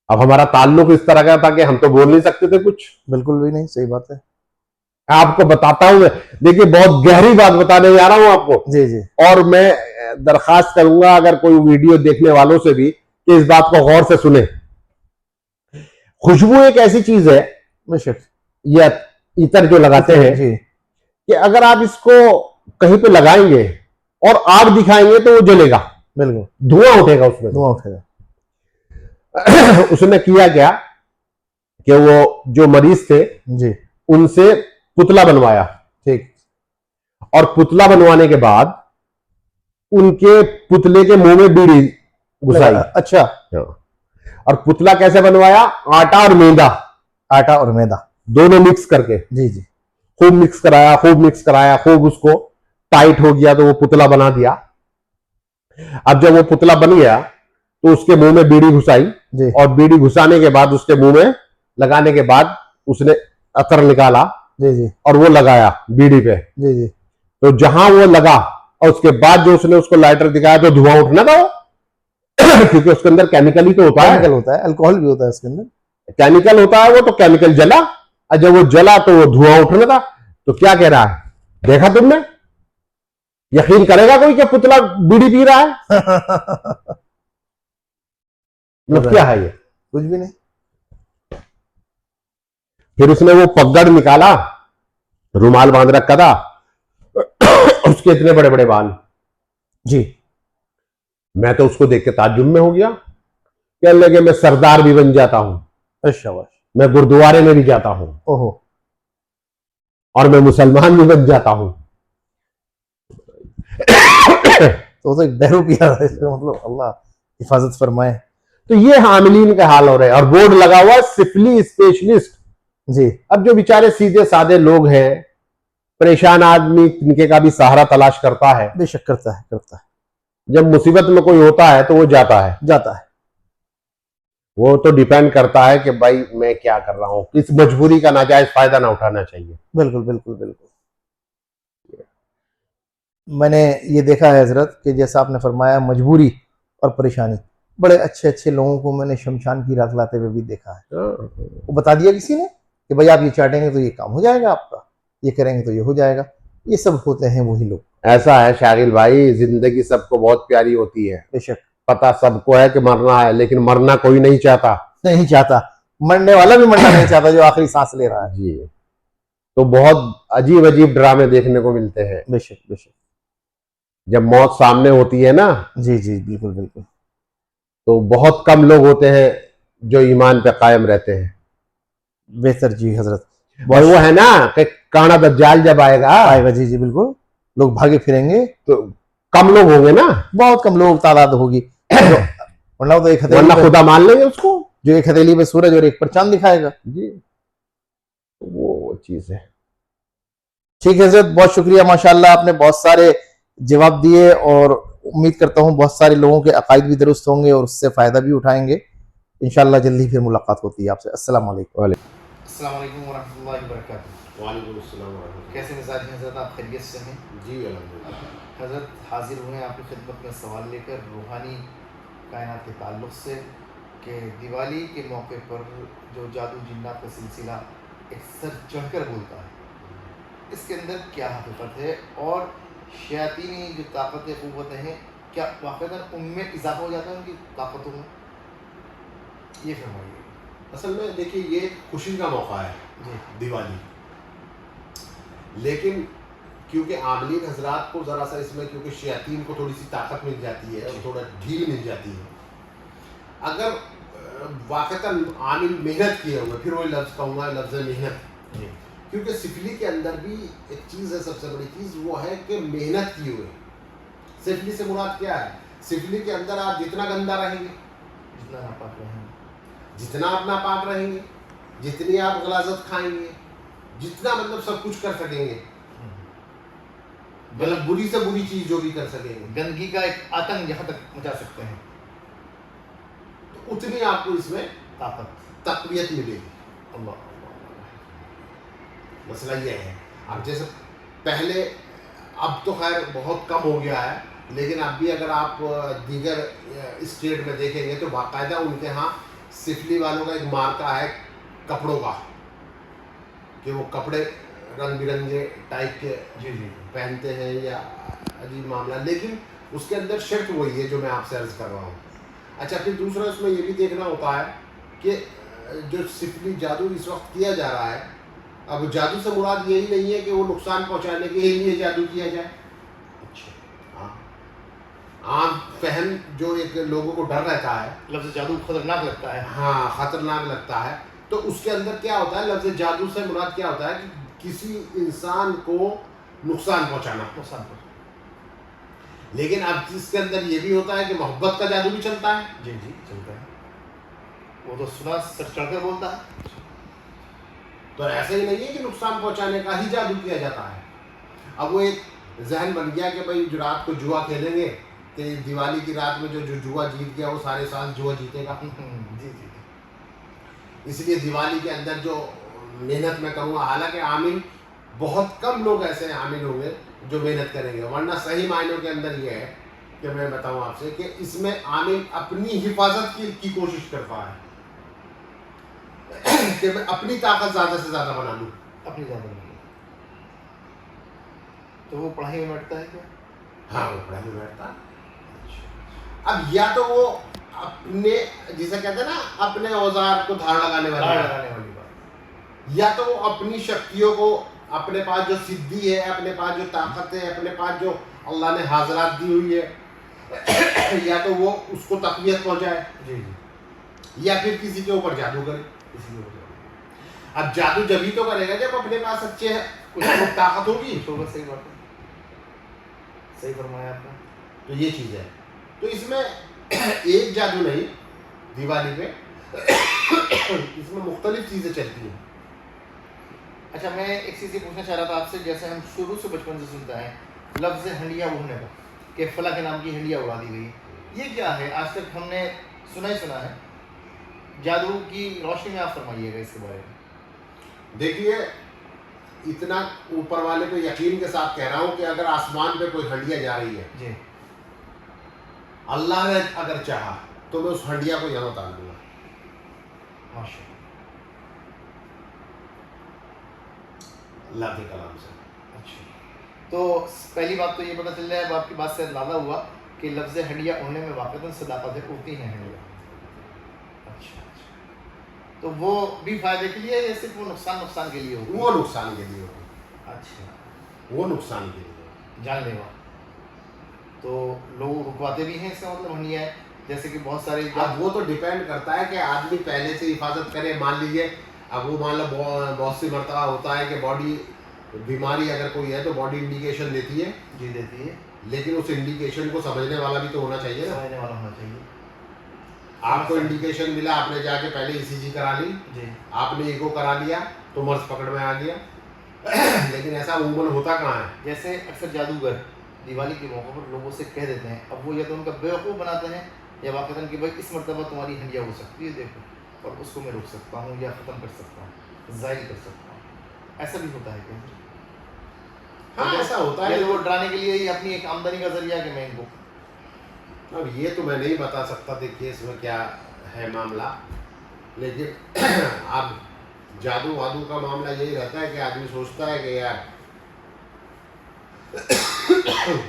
अब हमारा ताल्लुक इस तरह का था कि हम तो बोल नहीं सकते थे कुछ, बिल्कुल भी नहीं, सही बात है। आपको बताता हूं मैं, देखिए बहुत गहरी बात बताने जा रहा हूं आपको। जी जी। और मैं दरखास्त करूंगा अगर कोई वीडियो देखने वालों से भी कि इस बात को गौर से सुने। खुशबू एक ऐसी चीज है, बेशक, या इतर जो लगाते हैं जी, कि अगर आप इसको कहीं पे लगाएंगे और आग दिखाएंगे तो वो जलेगा, बिल्कुल धुआं उठेगा, उसमें धुआं उठेगा। उसने किया क्या कि वो जो मरीज थे जी, उनके पुतले के मुंह में बीड़ी घुसाई। अच्छा, हाँ। और पुतला कैसे बनवाया? आटा और मैदा, आटा और मैदा दोनों मिक्स करके, जी जी, खूब मिक्स कराया, खूब मिक्स कराया, खूब उसको टाइट हो गया तो वो पुतला बना दिया। अब जब वो पुतला बन गया तो उसके मुंह में बीड़ी घुसाई, जी और बीड़ी घुसाने के बाद उसके मुंह में लगाने के बाद उसने अतर निकाला जी जी और वो लगाया बीड़ी पे। जी जी, तो जहां वो लगा और उसके बाद जो उसने उसको लाइटर दिखाया तो धुआं उठना था वो क्योंकि उसके अंदर केमिकल ही तो होता है, केमिकल होता है, अल्कोहल भी होता है इसके अंदर। केमिकल होता है वो, तो केमिकल जला, और जब वो जला तो वो धुआं उठना था। तो क्या कह रहा है, देखा तुमने? यकीन करेगा कोई कि पुतला बीड़ी पी रहा है? मतलब क्या है ये? कुछ भी नहीं। फिर उसने वो पगड़ निकाला, रुमाल बांध रखा था, उसके इतने बड़े बड़े बाल। जी, मैं तो उसको देख के ताज्जुब में हो गया। कहने लगे मैं सरदार भी बन जाता हूं, अच्छा बस, मैं गुरुद्वारे में भी जाता हूं, ओहो, और मैं मुसलमान भी बन जाता हूं। तो एक बहरूपिया है इसका मतलब, अल्लाह हिफाजत फरमाए। तो ये हामिलीन का हाल हो रहे हैं, और बोर्ड लगा हुआ है सिफली स्पेशलिस्ट। जी, अब जो बेचारे सीधे साधे लोग हैं, परेशान आदमी तिनके का भी सहारा तलाश करता है। बेशक करता है, करता है, जब मुसीबत में कोई होता है तो वो जाता है, जाता है। वो तो डिपेंड करता है कि भाई मैं क्या कर रहा हूं, इस मजबूरी का नाजायज फायदा ना उठाना चाहिए। बिल्कुल बिल्कुल बिल्कुल। मैंने ये देखा है हजरत कि जैसा आपने फरमाया मजबूरी और परेशानी, बड़े अच्छे अच्छे लोगों को मैंने शमशान की राख लाते हुए भी देखा है। वो बता दिया किसी ने कि भाई आप ये चाटेंगे तो ये काम हो जाएगा आपका, ये करेंगे तो ये हो जाएगा। ये सब होते हैं वही लोग। ऐसा है शागिल भाई, जिंदगी सबको बहुत प्यारी होती है, बेशक, पता सबको है कि मरना है, लेकिन मरना कोई नहीं चाहता। नहीं चाहता, मरने वाला भी मरना नहीं चाहता जो आखिरी सांस ले रहा है। जी, तो बहुत अजीब अजीब ड्रामे देखने को मिलते हैं। बेशक बेशक, जब मौत सामने होती है ना, जी जी, बिल्कुल बिल्कुल। तो बहुत कम लोग होते हैं जो ईमान पे कायम रहते हैं। बेहतर जी हजरत, और वो है ना कि काना दज्जाल जब आएगा आएगा, जी जी बिल्कुल, लोग भागे फिरेंगे तो कम लोग होंगे ना, बहुत कम लोग तादाद होगी। वरना तो एक वरना हथेली खुदा मान लेंगे उसको। जो एक हथेली पे सूरज और एक पर चांद दिखाएगा। जी, वो चीज है। ठीक है हजरत, बहुत शुक्रिया, माशाल्लाह आपने बहुत सारे जवाब दिए, और उम्मीद करता हूँ बहुत सारे लोगों के अकायद भी दुरुस्त होंगे और उससे फ़ायदा भी उठाएंगे। इंशाल्लाह जल्दी फिर मुलाकात होती है आपसे। अस्सलाम वालेकुम। अस्सलाम वालेकुम व रहमतुल्लाहि व बरकातहू। वालेकुम अस्सलाम व रहमतुल्लाह। कैसे मिजाज हैं हजरत, आप खैरियत से हैं? जी अल्हम्दुलिल्लाह। हजरत हाजिर हुए हैं आपकी खिदमत में सवाल लेकर रूहानी कायनात के ताल्लुक़ से, कि दिवाली के मौके पर जो जादू जिन्नात का सिलसिला एक सर चढ़कर बोलता है, इसके अंदर क्या हकीकत है, और शयातीनी जो ताकतें क़ुव्वतें हैं, क्या वाक़ईतन उनमें इजाफा हो जाता है उनकी ताकतों में? ये फरमाइए। असल में देखिए, ये खुशी का मौका है जी, दिवाली, लेकिन क्योंकि आमलीन हजरात को ज़रा सा इसमें, क्योंकि शयातीन को थोड़ी सी ताकत मिल जाती है और थोड़ा ढील मिल जाती है। अगर वाक़तन आमिल मेहनत किए हुए, फिर वही लफ्ज़ कहूँगा, लफ्ज़ मेहनत, क्योंकि सिफली के अंदर भी एक चीज़ है, सबसे बड़ी चीज़ वो है कि मेहनत किए हुए। सिफली से मुराद क्या है? सिफली के अंदर आप जितना गंदा रहेंगे, जितना नापाक रहेंगे, जितना आप नापाक रहेंगे, जितनी आप गलाजत खाएंगे, जितना मतलब सब कुछ कर सकेंगे, मतलब बुरी से बुरी चीज जो भी कर सकेंगे, गंदगी का एक आतंक जहाँ तक मचा सकते हैं, तो उतनी आपको इसमें ताकत, तकवीयत मिलेगी। अल्लाह, मसला ये है, अब जैसे पहले, अब तो खैर बहुत कम हो गया है, लेकिन अब भी अगर आप दीगर स्टेट में देखेंगे तो बाकायदा उनके यहाँ सिफली वालों का एक मार्का है कपड़ों का, कि वो कपड़े रंग बिरंगे टाइप के जी जी पहनते हैं, या अजीब मामला, लेकिन उसके अंदर शर्त वही है जो मैं आपसे अर्ज कर रहा हूँ। अच्छा, फिर दूसरा उसमें ये भी देखना होता है कि जो सिफली जादू इस वक्त किया जा रहा है, अब जादू से मुराद यही नहीं है कि वो नुकसान पहुंचाने के लिए जादू किया जाए। अच्छा, हाँ, आम फहम जो एक लोगों को डर रहता है, लफ्ज़ जादू खतरनाक लगता है। हाँ खतरनाक लगता है, तो उसके अंदर क्या होता है, लफ्ज़ जादू से मुराद क्या होता है कि किसी इंसान को नुकसान पहुंचाना। नुकसान पर, लेकिन अब इसके अंदर ये भी होता है कि मोहब्बत का जादू भी चलता है। जी जी चलता है, वो तो सुना सर चढ़कर बोलता है। तो ऐसा ही नहीं है कि नुकसान पहुंचाने का ही जादू किया जाता है। अब वो एक जहन बन गया कि भाई जो रात को जुआ खेलेंगे कि दिवाली की रात में जो जुआ जीत गया वो सारे साल जुआ जीतेगा। जी जी इसलिए दिवाली के अंदर जो मेहनत मैं करूँगा, हालांकि आमिल बहुत कम लोग ऐसे आमिल होंगे जो मेहनत करेंगे, वरना सही मायनों के अंदर ये है कि मैं बताऊं आपसे कि इसमें आमिल अपनी हिफाजत की कोशिश करता है कि मैं अपनी ताकत ज़्यादा से ज़्यादा बना लूँ। अपनी ज़्यादा नहीं, तो वो पढ़ाई में बैठता है क्या? हाँ, वो पढ़ाई में बैठता है। अब या तो वो अपने, जिसे कहते हैं ना, अपने औजार को धार लगाने वाली बात, या तो वो अपनी शक्तियों को, अपने पास जो सिद्धि है, अपने पास जो ताकत है, अपने पास जो अल्लाह ने हाजरात दी हुई है, या तो वो उसको तकवीत पहुंचाए जी जी, या फिर किसी के ऊपर जादू करे। किसी को अब जादू जब ही तो करेगा जब अपने पास अच्छे कुछ ताकत होगी। तो सही बात है, सही फरमाया आपने। तो ये चीज़ है। तो इसमें एक जादू नहीं दिवाली पे, इसमें मुख्तलिफ चीज़ें चलती हैं। अच्छा, मैं एक चीज़ ये पूछना चाह रहा था आपसे, जैसे हम शुरू से बचपन से सुनते हैं लफ्ज़ हंडिया उड़ने का, कि फला के नाम की हंडिया उड़ा दी गई, ये क्या है? आज तक हमने सुना ही सुना है। जादू की रोशनी में आप फरमाइएगा इसके बारे में। देखिए, इतना ऊपर वाले को यकीन के साथ कह रहा हूं कि अगर आसमान पे कोई हंडिया जा रही है जी, अल्लाह ने अगर चाहा तो मैं उस हंडिया को यहाँ उतार दूंगा। माशा, अल्लाह के कलाम से। अच्छा, तो पहली बात तो ये पता चल रहा है, अब आपकी बात से अंदाजा हुआ कि लफ्ज़ हंडिया उड़ने में वाक़अतन सदाकत उड़ती हैं हंडिया। अच्छा, तो वो भी फायदे के लिए या सिर्फ वो नुकसान के लिए होगी? वो नुकसान के लिए होगी। अच्छा, वो नुकसान के लिए। जानलेवा। तो लोग रुकवाते भी हैं, इसका मतलब हंडिया है, जैसे कि बहुत सारे अब वो तो डिपेंड करता है कि आदमी पहले से हिफाजत करे। मान लीजिए, अब वो मान लो बहुत सी मरतबा होता है कि बॉडी बीमारी अगर कोई है तो बॉडी इंडिकेशन देती है। जी देती है, लेकिन उस इंडिकेशन को समझने वाला भी तो होना चाहिए ना। समझने वाला होना चाहिए। आपको इंडिकेशन मिला, आपने जाके पहले ईसीजी करा ली, जी, आपने ईको करा लिया तो मर्ज पकड़ में आ गया। लेकिन ऐसा उमूमन होता कहाँ है? जैसे अक्सर जादूगर दिवाली के मौके पर लोगों से कह देते हैं, अब वो या तो उनका बेवकूफ़ बनाते हैं या वाक़तन कि भाई इस मरतबा तुम्हारी हंडिया हो सकती है, देखो, और उसको मैं रोक सकता हूँ या ख़त्म कर सकता हूँ, ज़ाहिर कर सकता हूँ। ऐसा भी होता है क्या? हाँ, ऐसा होता है। या तो वो डराने के लिए ही अपनी एक आमदनी का जरिया है कि मैं इनको। अब ये तो मैं नहीं बता सकता देखिए इसमें क्या है मामला, लेकिन अब जादू वादू का मामला यही रहता है कि आदमी सोचता है कि यार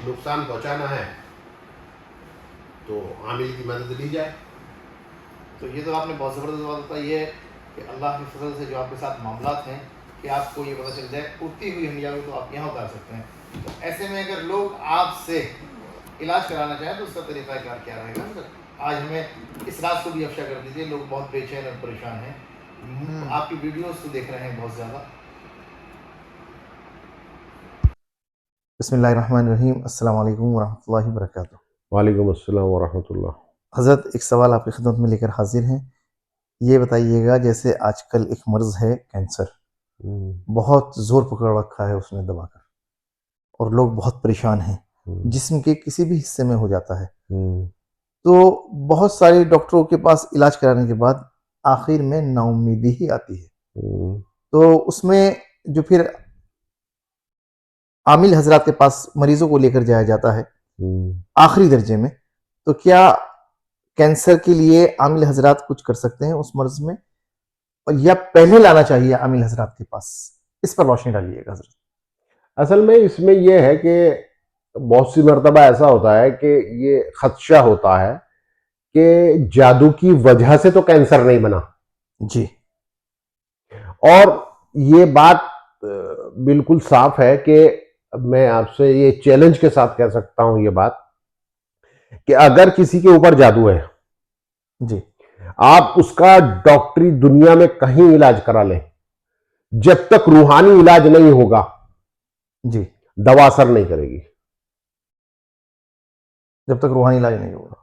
नुकसान पहुंचाना है तो आमिल की मदद ली जाए। तो ये तो आपने बहुत ज़बरदस्त बात बताई है कि अल्लाह के फजल से जो आपके साथ मामलात हैं कि आपको ये पता चल जाए उड़ती हुई हंडिया को तो आप यहाँ उतार सकते हैं। तो ऐसे में अगर लोग आपसे इलाज कराना चाहें तो उसका तरीक़ाकार क्या रहेगा? आज हमें इस राज को भी अफशा कर दीजिए, लोग बहुत बेचैन और परेशान हैं, आपकी वीडियोस तो देख रहे हैं बहुत ज़्यादा। बिस्मिल्लाहिर्रहमानिर्रहीम, अस्सलाम वालेकुम वरहमतुल्लाहि वबरकातुहू। वालेकुम अस्सलाम वरहमतुल्लाह। हज़रत, एक सवाल आपकी खिदमत में लेकर हाजिर हैं। ये बताइएगा, जैसे आजकल एक मर्ज़ है कैंसर, बहुत ज़ोर पकड़ रखा है उसने दबाकर, और लोग बहुत परेशान हैं, जिस्म के किसी भी हिस्से में हो जाता है। तो बहुत सारे डॉक्टरों के पास इलाज कराने के बाद आखिर में नाउम्मीदी ही आती है। तो उसमें जो फिर आमिल हजरात के पास मरीजों को लेकर जाया जाता है आखिरी दर्जे में, तो क्या कैंसर के लिए आमिल हजरात कुछ कर सकते हैं उस मर्ज में, और या पहले लाना चाहिए आमिल हजरात के पास? इस पर रोशनी डालिएगा हजरत। असल में इसमें यह है कि बहुत सी मर्तबा ऐसा होता है कि ये खदशा होता है कि जादू की वजह से तो कैंसर नहीं बना जी, और ये बात बिल्कुल साफ है कि मैं आपसे ये चैलेंज के साथ कह सकता हूं ये बात कि अगर किसी के ऊपर जादू है जी, आप उसका डॉक्टरी दुनिया में कहीं इलाज करा लें, जब तक रूहानी इलाज नहीं होगा जी, दवा असर नहीं करेगी। जब तक रूहानी इलाज नहीं होगा।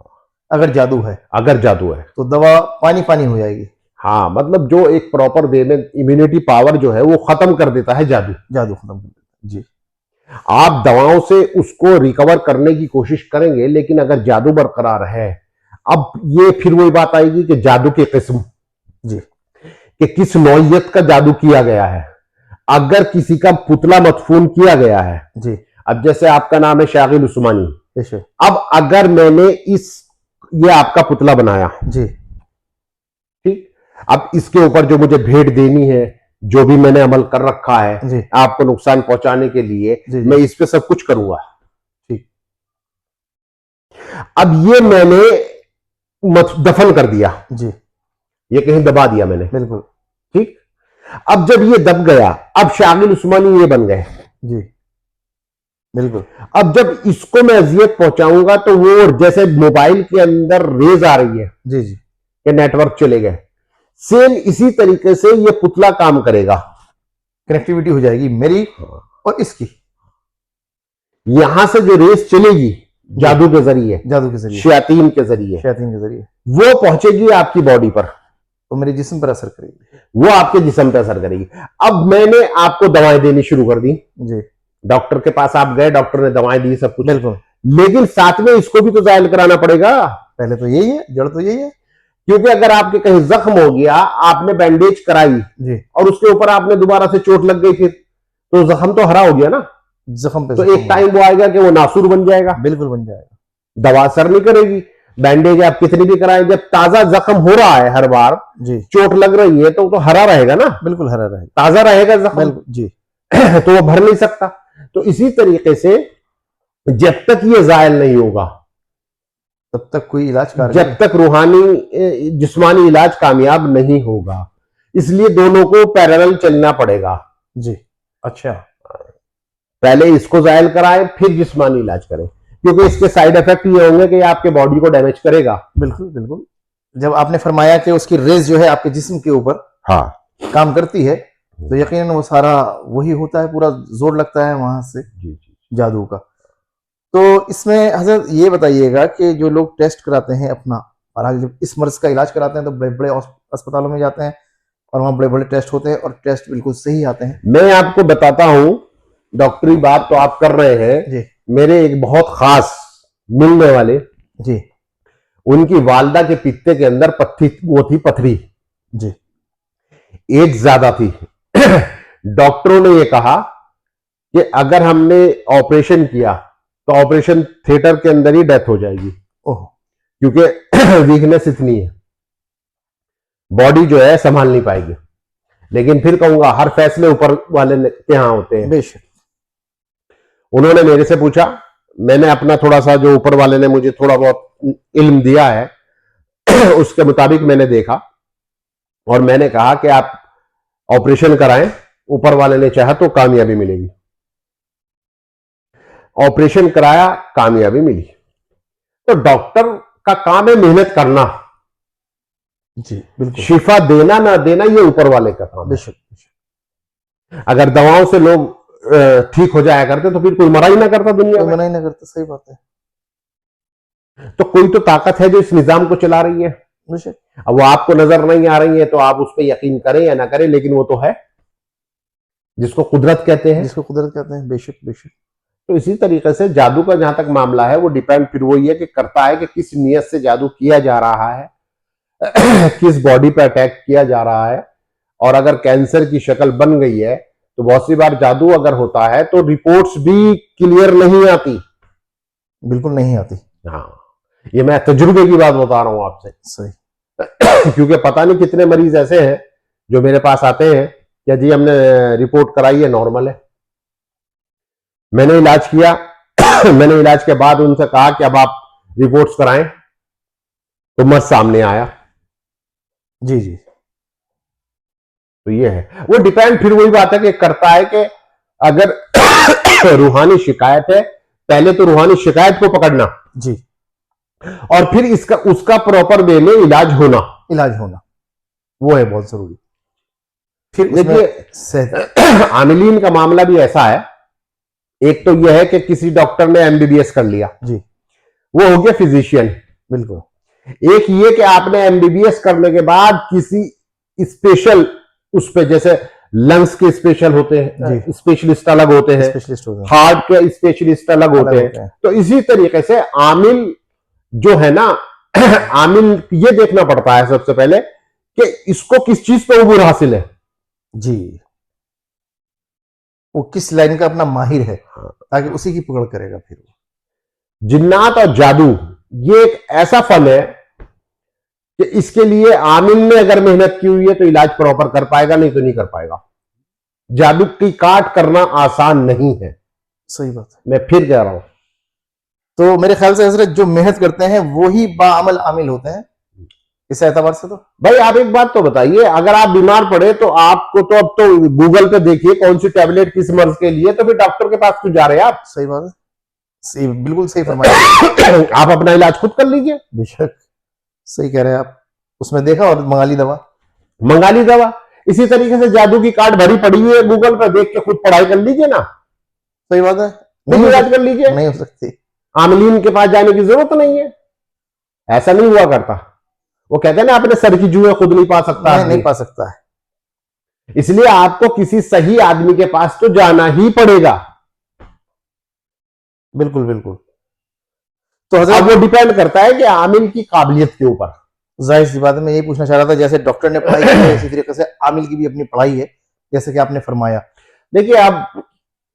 अगर जादू है, अगर जादू है तो दवा पानी पानी हो जाएगी। हाँ, मतलब जो एक प्रॉपर वे में इम्यूनिटी पावर जो है वो खत्म कर देता है जादू। जादू खत्म कर देता है जी। आप दवाओं से उसको रिकवर करने की कोशिश करेंगे, लेकिन अगर जादू बरकरार है, अब ये फिर वही बात आएगी कि जादू की किस्म जी, कि किस नौइयत का जादू किया गया है। अगर किसी का पुतला मदफून किया गया है, जी, अब जैसे आपका नाम है शागिल उस्मानी, बेशक, अब अगर मैंने ये आपका पुतला बनाया, जी, ठीक, अब इसके ऊपर जो मुझे भेंट देनी है, जो भी मैंने अमल कर रखा है जी, आपको नुकसान पहुंचाने के लिए, जी, मैं इस पे सब कुछ करूंगा। ठीक, अब ये मैंने दफन कर दिया, जी, ये कहीं दबा दिया मैंने, बिल्कुल, ठीक। अब जब ये दब गया, अब शागिल उस्मानी ये बन गए, जी, बिल्कुल, अब जब इसको मैं अजियत पहुंचाऊंगा तो वो जैसे मोबाइल के अंदर रेज आ रही है जी, जी, कि नेटवर्क चले गए, सेम इसी तरीके से ये पुतला काम करेगा। कनेक्टिविटी हो जाएगी मेरी और इसकी, यहां से जो रेस चलेगी जादू के जरिए, जादू के जरिए, शयातीन के जरिए, शैतान के जरिए, वो पहुंचेगी आपकी बॉडी पर, वो मेरे जिस्म पर असर करेगी। वो आपके जिस्म पर असर करेगी। अब मैंने आपको दवाएं देनी शुरू कर दी, जी, डॉक्टर के पास आप गए, डॉक्टर ने दवाएं दी, सब कुछ, बिल्कुल, लेकिन साथ में इसको भी तो जायल कराना पड़ेगा। पहले तो यही है, जड़ तो यही है। क्योंकि अगर आपके कहीं जख्म हो गया, आपने बैंडेज कराई जी, और उसके ऊपर आपने दोबारा से चोट लग गई, फिर तो जख्म तो हरा हो गया ना, जख्म पे तो जख्म एक टाइम वो आएगा कि वो नासूर बन जाएगा, बिल्कुल बन जाएगा। दवा असर नहीं करेगी। बैंडेज आप कितनी भी कराएं, जब ताजा जख्म हो रहा है, हर बार जी, चोट लग रही है, तो हरा रहेगा ना, बिल्कुल हरा रहेगा, ताजा रहेगा जख्म, बिल्कुल जी, तो वो भर नहीं सकता। तो इसी तरीके से जब तक ये जायल नहीं होगा, तब तक कोई इलाज जब तक रूहानी जिस्मानी इलाज कामयाब नहीं होगा, इसलिए दोनों को पैरेलल चलना पड़ेगा। जी, अच्छा, पहले इसको जायल कराएं, फिर जिस्मानी इलाज करें, क्योंकि इसके साइड इफेक्ट ये होंगे कि आपके बॉडी को डैमेज करेगा। बिल्कुल, बिल्कुल। जब आपने फरमाया कि उसकी रेस जो है आपके जिस्म के ऊपर हाँ, काम करती है, तो यकीनन वो सारा वही होता है, पूरा जोर लगता है वहां से जी जी, जादू का। तो इसमें हजरत ये बताइएगा कि जो लोग टेस्ट कराते हैं अपना, और जब इस मर्ज का इलाज कराते हैं तो बड़े बड़े अस्पतालों में जाते हैं और वहाँ बड़े बड़े टेस्ट होते हैं और टेस्ट बिल्कुल सही आते हैं। मैं आपको बताता हूं, डॉक्टरी बात तो आप कर रहे हैं जी, मेरे एक बहुत खास मिलने वाले, जी, उनकी वालदा के पित्ते के अंदर वो थी पथरी, जी, एज ज्यादा थी। डॉक्टरों ने ये कहा कि अगर हमने ऑपरेशन किया तो ऑपरेशन थिएटर के अंदर ही डेथ हो जाएगी, ओह, क्योंकि वीकनेस इतनी है, बॉडी जो है संभाल नहीं पाएगी। लेकिन फिर कहूंगा हर फैसले ऊपर वाले के यहां होते हैं। बेशक, उन्होंने मेरे से पूछा, मैंने अपना थोड़ा सा, जो ऊपर वाले ने मुझे थोड़ा बहुत इल्म दिया है उसके मुताबिक मैंने देखा और मैंने कहा कि आप ऑपरेशन कराएं, ऊपर वाले ने चाहा तो कामयाबी मिलेगी। ऑपरेशन कराया, कामयाबी मिली। तो डॉक्टर का काम है मेहनत करना, जी, बिल्कुल, शिफा देना ना देना ये ऊपर वाले का काम है। बेशक, बेशक। अगर दवाओं से लोग ठीक हो जाया करते तो फिर कोई मरा ही ना करता दुनिया कोई में। मना ही ना करता, सही बात है, तो कोई तो ताकत है जो इस निजाम को चला रही है। बेशक, अब वो आपको नजर नहीं आ रही है तो आप उस पर यकीन करें या ना करें, लेकिन वो तो है, जिसको कुदरत कहते हैं। जिसको कुदरत कहते हैं, बेशक, बेशक। तो इसी तरीके से जादू का जहां तक मामला है, वो डिपेंड फिर वही है कि करता है कि किस नियत से जादू किया जा रहा है, किस बॉडी पे अटैक किया जा रहा है। और अगर कैंसर की शक्ल बन गई है तो बहुत सी बार जादू अगर होता है तो रिपोर्ट्स भी क्लियर नहीं आती, बिल्कुल नहीं आती, हाँ, ये मैं तजुर्बे की बात बता रहा हूं आपसे। सही, क्योंकि पता नहीं कितने मरीज ऐसे हैं जो मेरे पास आते हैं कि जी हमने रिपोर्ट कराई है, नॉर्मल है, मैंने इलाज किया मैंने इलाज के बाद उनसे कहा कि अब आप रिपोर्ट्स कराएं, तो मर्ज सामने आया। जी, जी, तो ये है, वो डिपेंड फिर वही बात है कि करता है कि अगर रूहानी शिकायत है, पहले तो रूहानी शिकायत को पकड़ना जी, और फिर इसका उसका प्रॉपर वे में इलाज होना, वो है बहुत जरूरी। फिर देखिए आमिलीन का मामला भी ऐसा है, एक तो यह है कि किसी डॉक्टर ने एमबीबीएस कर लिया, जी, वो हो गया फिजिशियन। बिल्कुल। एक ये कि आपने एमबीबीएस करने के बाद किसी स्पेशल उस पे, जैसे लंग्स के स्पेशल होते हैं, जी। स्पेशलिस्ट अलग होते हैं, स्पेशलिस्ट हो गए, हार्ट के स्पेशलिस्ट अलग अलग होते होते हैं। हैं। तो इसी तरीके से आमिल जो है ना आमिल ये देखना पड़ता है सबसे पहले कि इसको किस चीज पे उबूर हासिल है। जी, वो किस लाइन का अपना माहिर है, ताकि उसी की पकड़ करेगा फिर वो। जिन्नात और जादू ये एक ऐसा फन है कि इसके लिए आमिल ने अगर मेहनत की हुई है तो इलाज प्रॉपर कर पाएगा, नहीं तो नहीं कर पाएगा। जादू की काट करना आसान नहीं है, सही बात है। मैं फिर कह रहा हूं। तो मेरे ख्याल से हजरत जो मेहनत करते हैं वो ही बाअमल आमिल होते हैं, इस एतबार से। तो भाई आप एक बात तो बताइए, अगर आप बीमार पड़े तो आपको तो अब तो गूगल पे देखिए कौन सी टैबलेट किस मर्ज के लिए, तो फिर डॉक्टर के पास क्यों जा रहे हैं आप? सही बात है, सही, बिल्कुल सही फरमाया। आप अपना इलाज खुद कर लीजिए। बेशक सही कह रहे हैं आप, उसमें देखा और मंगा ली दवा। मंगा ली दवा। इसी तरीके से जादू की कार्ड भरी पड़ी हुई है, गूगल पर देख के खुद पढ़ाई कर लीजिए ना, सही बात है, खुद इलाज कर लीजिए। नहीं हो सकती। आमलीन के पास जाने की जरूरत नहीं है, ऐसा नहीं हुआ करता। वो कहते हैं ना अपने सर की जुएं खुद नहीं पा सकता, नहीं पा सकता है। इसलिए आपको किसी सही आदमी के पास तो जाना ही पड़ेगा। बिल्कुल बिल्कुल। तो अब हजरत वो डिपेंड करता है कि आमिल की काबिलियत के ऊपर। जाहिर सी बात है, मैं यही पूछना चाह रहा था, जैसे डॉक्टर ने पढ़ाई की है इसी तरीके से आमिल की भी अपनी पढ़ाई है, जैसे कि आपने फरमाया। देखिए अब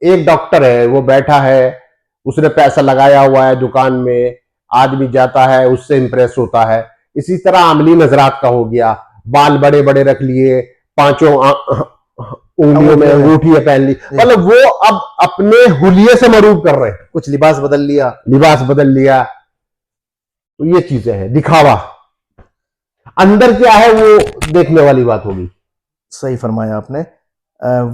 एक डॉक्टर है, वो बैठा है, उसने पैसा लगाया हुआ है दुकान में, आदमी जाता है उससे इंप्रेस होता है। इसी तरह आमली नजरात का हो गया, बाल बड़े बड़े रख लिए, पांचों उंगलियों में अंगूठियां पहन ली, मतलब वो अब अपने हुलिये से मरूब कर रहे हैं, कुछ लिबास बदल लिया, लिबास बदल लिया। तो ये चीजें हैं, दिखावा। अंदर क्या है वो देखने वाली बात होगी। सही फरमाया आपने।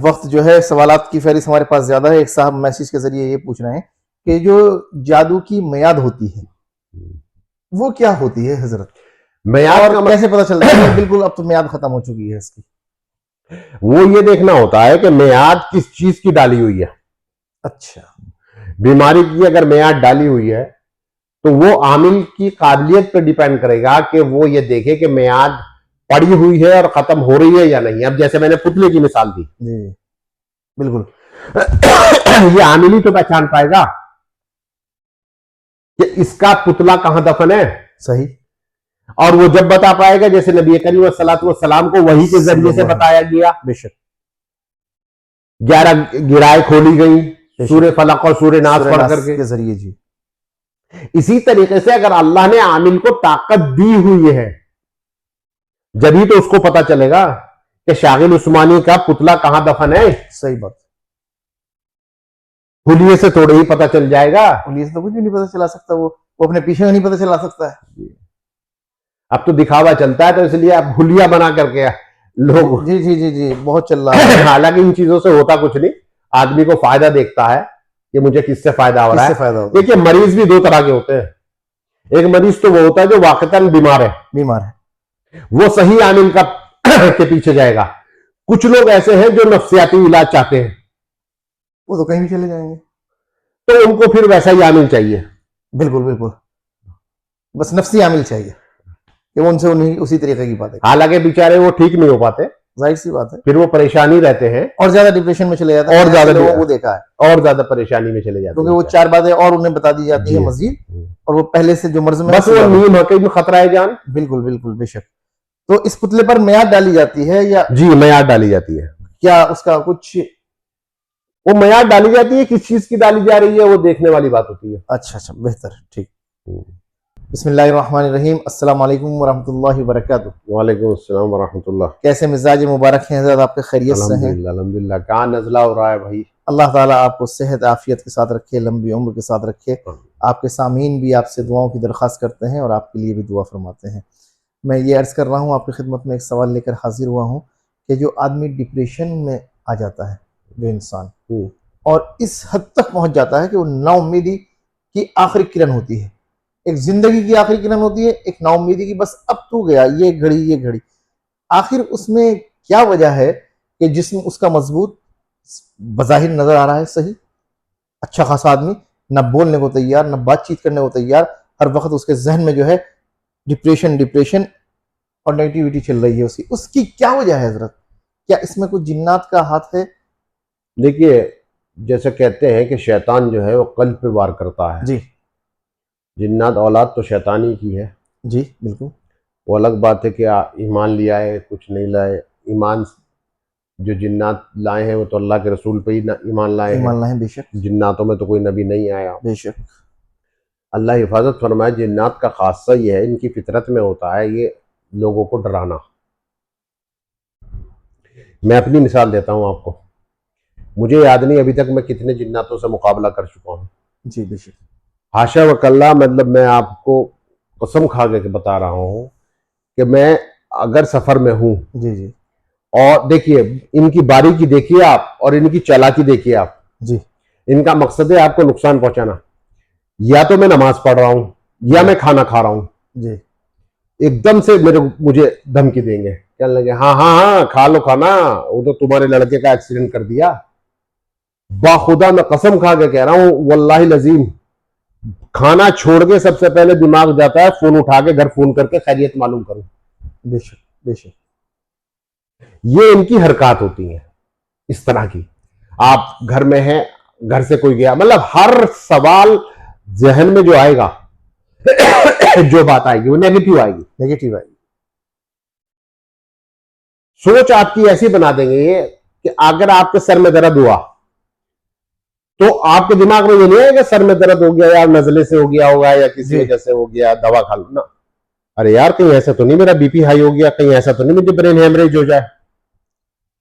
वक्त जो है, सवालात की फहरिस्त हमारे पास ज्यादा है। एक साहब मैसेज के जरिए ये पूछ रहे हैं कि जो जादू की मियाद होती है वो क्या होती है हजरत, मियाद और कैसे पता चलता है कि बिल्कुल अब तो मियाद खत्म हो चुकी है इसकी? वो ये देखना होता है कि मियाद किस चीज की डाली हुई है। अच्छा, बीमारी की अगर मियाद डाली हुई है तो वो आमिल की काबिलियत पर डिपेंड करेगा कि वो ये देखे कि मियाद पड़ी हुई है और खत्म हो रही है या नहीं। अब जैसे मैंने पुतले की मिसाल दी, जी बिल्कुल। ये आमिल ही तो पहचान पाएगा कि इसका पुतला कहां दफन है। सही। और वो जब बता पाएगा, जैसे नबी करीम सलाम को वही के जरिए से बताया गया। बेशक 11 गिराएं खोली गई सूर्य फलक और सूर्य नास पढ़ करके के जरिए। जी, इसी तरीके से अगर अल्लाह ने आमिल को ताकत दी हुई है, जभी तो उसको पता चलेगा कि शागिल उस्मानी का पुतला कहां दफन है। सही बात। हुलिये से थोड़े ही पता चल जाएगा, हुलिये से तो कुछ भी नहीं पता चला सकता, वो अपने पीछे में नहीं पता चला सकता है। अब तो दिखावा चलता है, तो इसलिए अब हुलिया बना करके लोग, जी जी जी जी, बहुत चल रहा है। हालांकि इन चीजों से होता कुछ नहीं, आदमी को फायदा देखता है कि मुझे किससे फायदा हो रहा है। देखिए मरीज भी दो तरह के होते हैं। एक मरीज तो वो होता है जो वाकईतन बीमार है, वो सही आमिल का के पीछे जाएगा। कुछ लोग ऐसे हैं जो नफ्सियाती इलाज चाहते हैं, वो तो कहीं भी चले जाएंगे, तो उनको फिर वैसा ही आमिल चाहिए। बिल्कुल बिल्कुल, बस नफ्सी आमिल चाहिए कि वो उनसे उन्हीं उसी तरीके की बात है। हालांकि बेचारे वो ठीक नहीं हो पाते, जाहिर सी बात है, फिर वो परेशानी रहते हैं और ज्यादा डिप्रेशन में चले जाते हैं, और ज्यादा लोगों को देखा है, और ज्यादा परेशानी में चले जाते हैं, क्योंकि वो चार बातें और उन्हें बता दी जाती है मजीद, और वो पहले से जो मर्ज में बस वो नीम हकीम खतरा है जान। बिल्कुल बिल्कुल बेशक। तो इस पुतले पर मियाद डाली जाती है या? जी मियाद डाली जाती है। क्या उसका कुछ? वो मियाद डाली जाती है, किस चीज की डाली जा रही है वो देखने वाली बात होती है। अच्छा अच्छा, बेहतर, ठीक। बिस्मिल्लाहिर्रहमानिर्रहीम, अस्सलाम वालेकुम वरहमतुल्लाहि वबरकातुहू। वालेकुम अस्सलाम वरहमतुल्लाह। कैसे मिजाज मुबारक हैं हज़रत आपके, खैरियत से हैं? अल्हम्दुलिल्लाह। कहाँ नज़ला हो रहा है भाई? अल्लाह ताला आपको सेहत आफियत के साथ रखे, लंबी उम्र के साथ रखे। आपके सामीन भी आपसे दुआओं की दरख्वास्त करते हैं और आपके लिए भी दुआ फरमाते हैं। मैं ये अर्ज़ कर रहा हूँ आपकी खिदमत में, एक सवाल लेकर हाजिर हुआ हूँ कि जो आदमी डिप्रेशन में आ जाता है, जो इंसान, और इस हद तक पहुँच जाता है कि वो नाउम्मीदी की आखिरी किरण होती है, एक जिंदगी की आखिरी किरण होती है, एक नाउम्मीदी की, बस अब तू गया, ये घड़ी, आखिर उसमें क्या वजह है कि जिस्म उसका मजबूत बज़ाहिर नजर आ रहा है, सही अच्छा खासा आदमी, न बोलने को तैयार, न बातचीत करने को तैयार, हर वक्त उसके जहन में जो है डिप्रेशन और नेगेटिविटी चल रही है उसकी क्या वजह है हजरत? क्या इसमें कुछ जिन्नात का हाथ है? देखिए, जैसे कहते हैं कि शैतान जो है वो कल्ब पे वार करता है। जी जिन्नात औलाद तो शैतानी की है। जी बिल्कुल। वो अलग बात है कि ईमान लिया है कुछ नहीं लाए। ईमान जो जिन्नात लाए हैं वो तो अल्लाह के रसूल पे ही ईमान लाए हैं। ईमान लाए बेशक। जिन्नातों में तो कोई नबी नहीं आया। बेशक। अल्लाह हिफाजत फरमाए। जिन्नात का खासा ये है, इनकी फितरत में होता है ये लोगों को डराना। मैं अपनी मिसाल देता हूँ आपको। मुझे याद नहीं अभी तक मैं कितने जिन्नातों से मुकाबला कर चुका हूँ। जी बेशक। हाशा वकल्ला, मतलब मैं आपको कसम खा के बता रहा हूँ कि मैं अगर सफर में हूँ, जी जी और देखिए इनकी बारीकी देखिए आप और इनकी चालाकी देखिए आप। जी इनका मकसद है आपको नुकसान पहुंचाना। या तो मैं नमाज पढ़ रहा हूं या मैं खाना खा रहा हूं, जी एकदम से मुझे धमकी देंगे, कहने लगे हाँ हाँ हाँ खा लो खाना, वो तो तुम्हारे लड़के का एक्सीडेंट कर दिया। बाखुदा मैं कसम खा के कह रहा हूं, वल्लाही लजीम, खाना छोड़ के सबसे पहले दिमाग जाता है फोन उठा के घर फोन करके खैरियत मालूम करूं। बेशक बेशक। ये इनकी हरकत होती है इस तरह की। आप घर में हैं, घर से कोई गया, मतलब हर सवाल जहन में जो आएगा जो बात आएगी वो नेगेटिव आएगी। नेगेटिव आएगी। सोच आपकी ऐसी बना देंगे ये कि अगर आपके सर में दर्द हुआ तो आपके दिमाग में ये नहीं आएगा सर में दर्द हो गया या नजले से हो गया होगा या किसी वजह से हो गया, दवा खा लो ना। अरे यार कहीं ऐसा तो नहीं मेरा बीपी हाई हो गया, कहीं ऐसा तो नहीं मुझे ब्रेन हेमरेज हो जाए।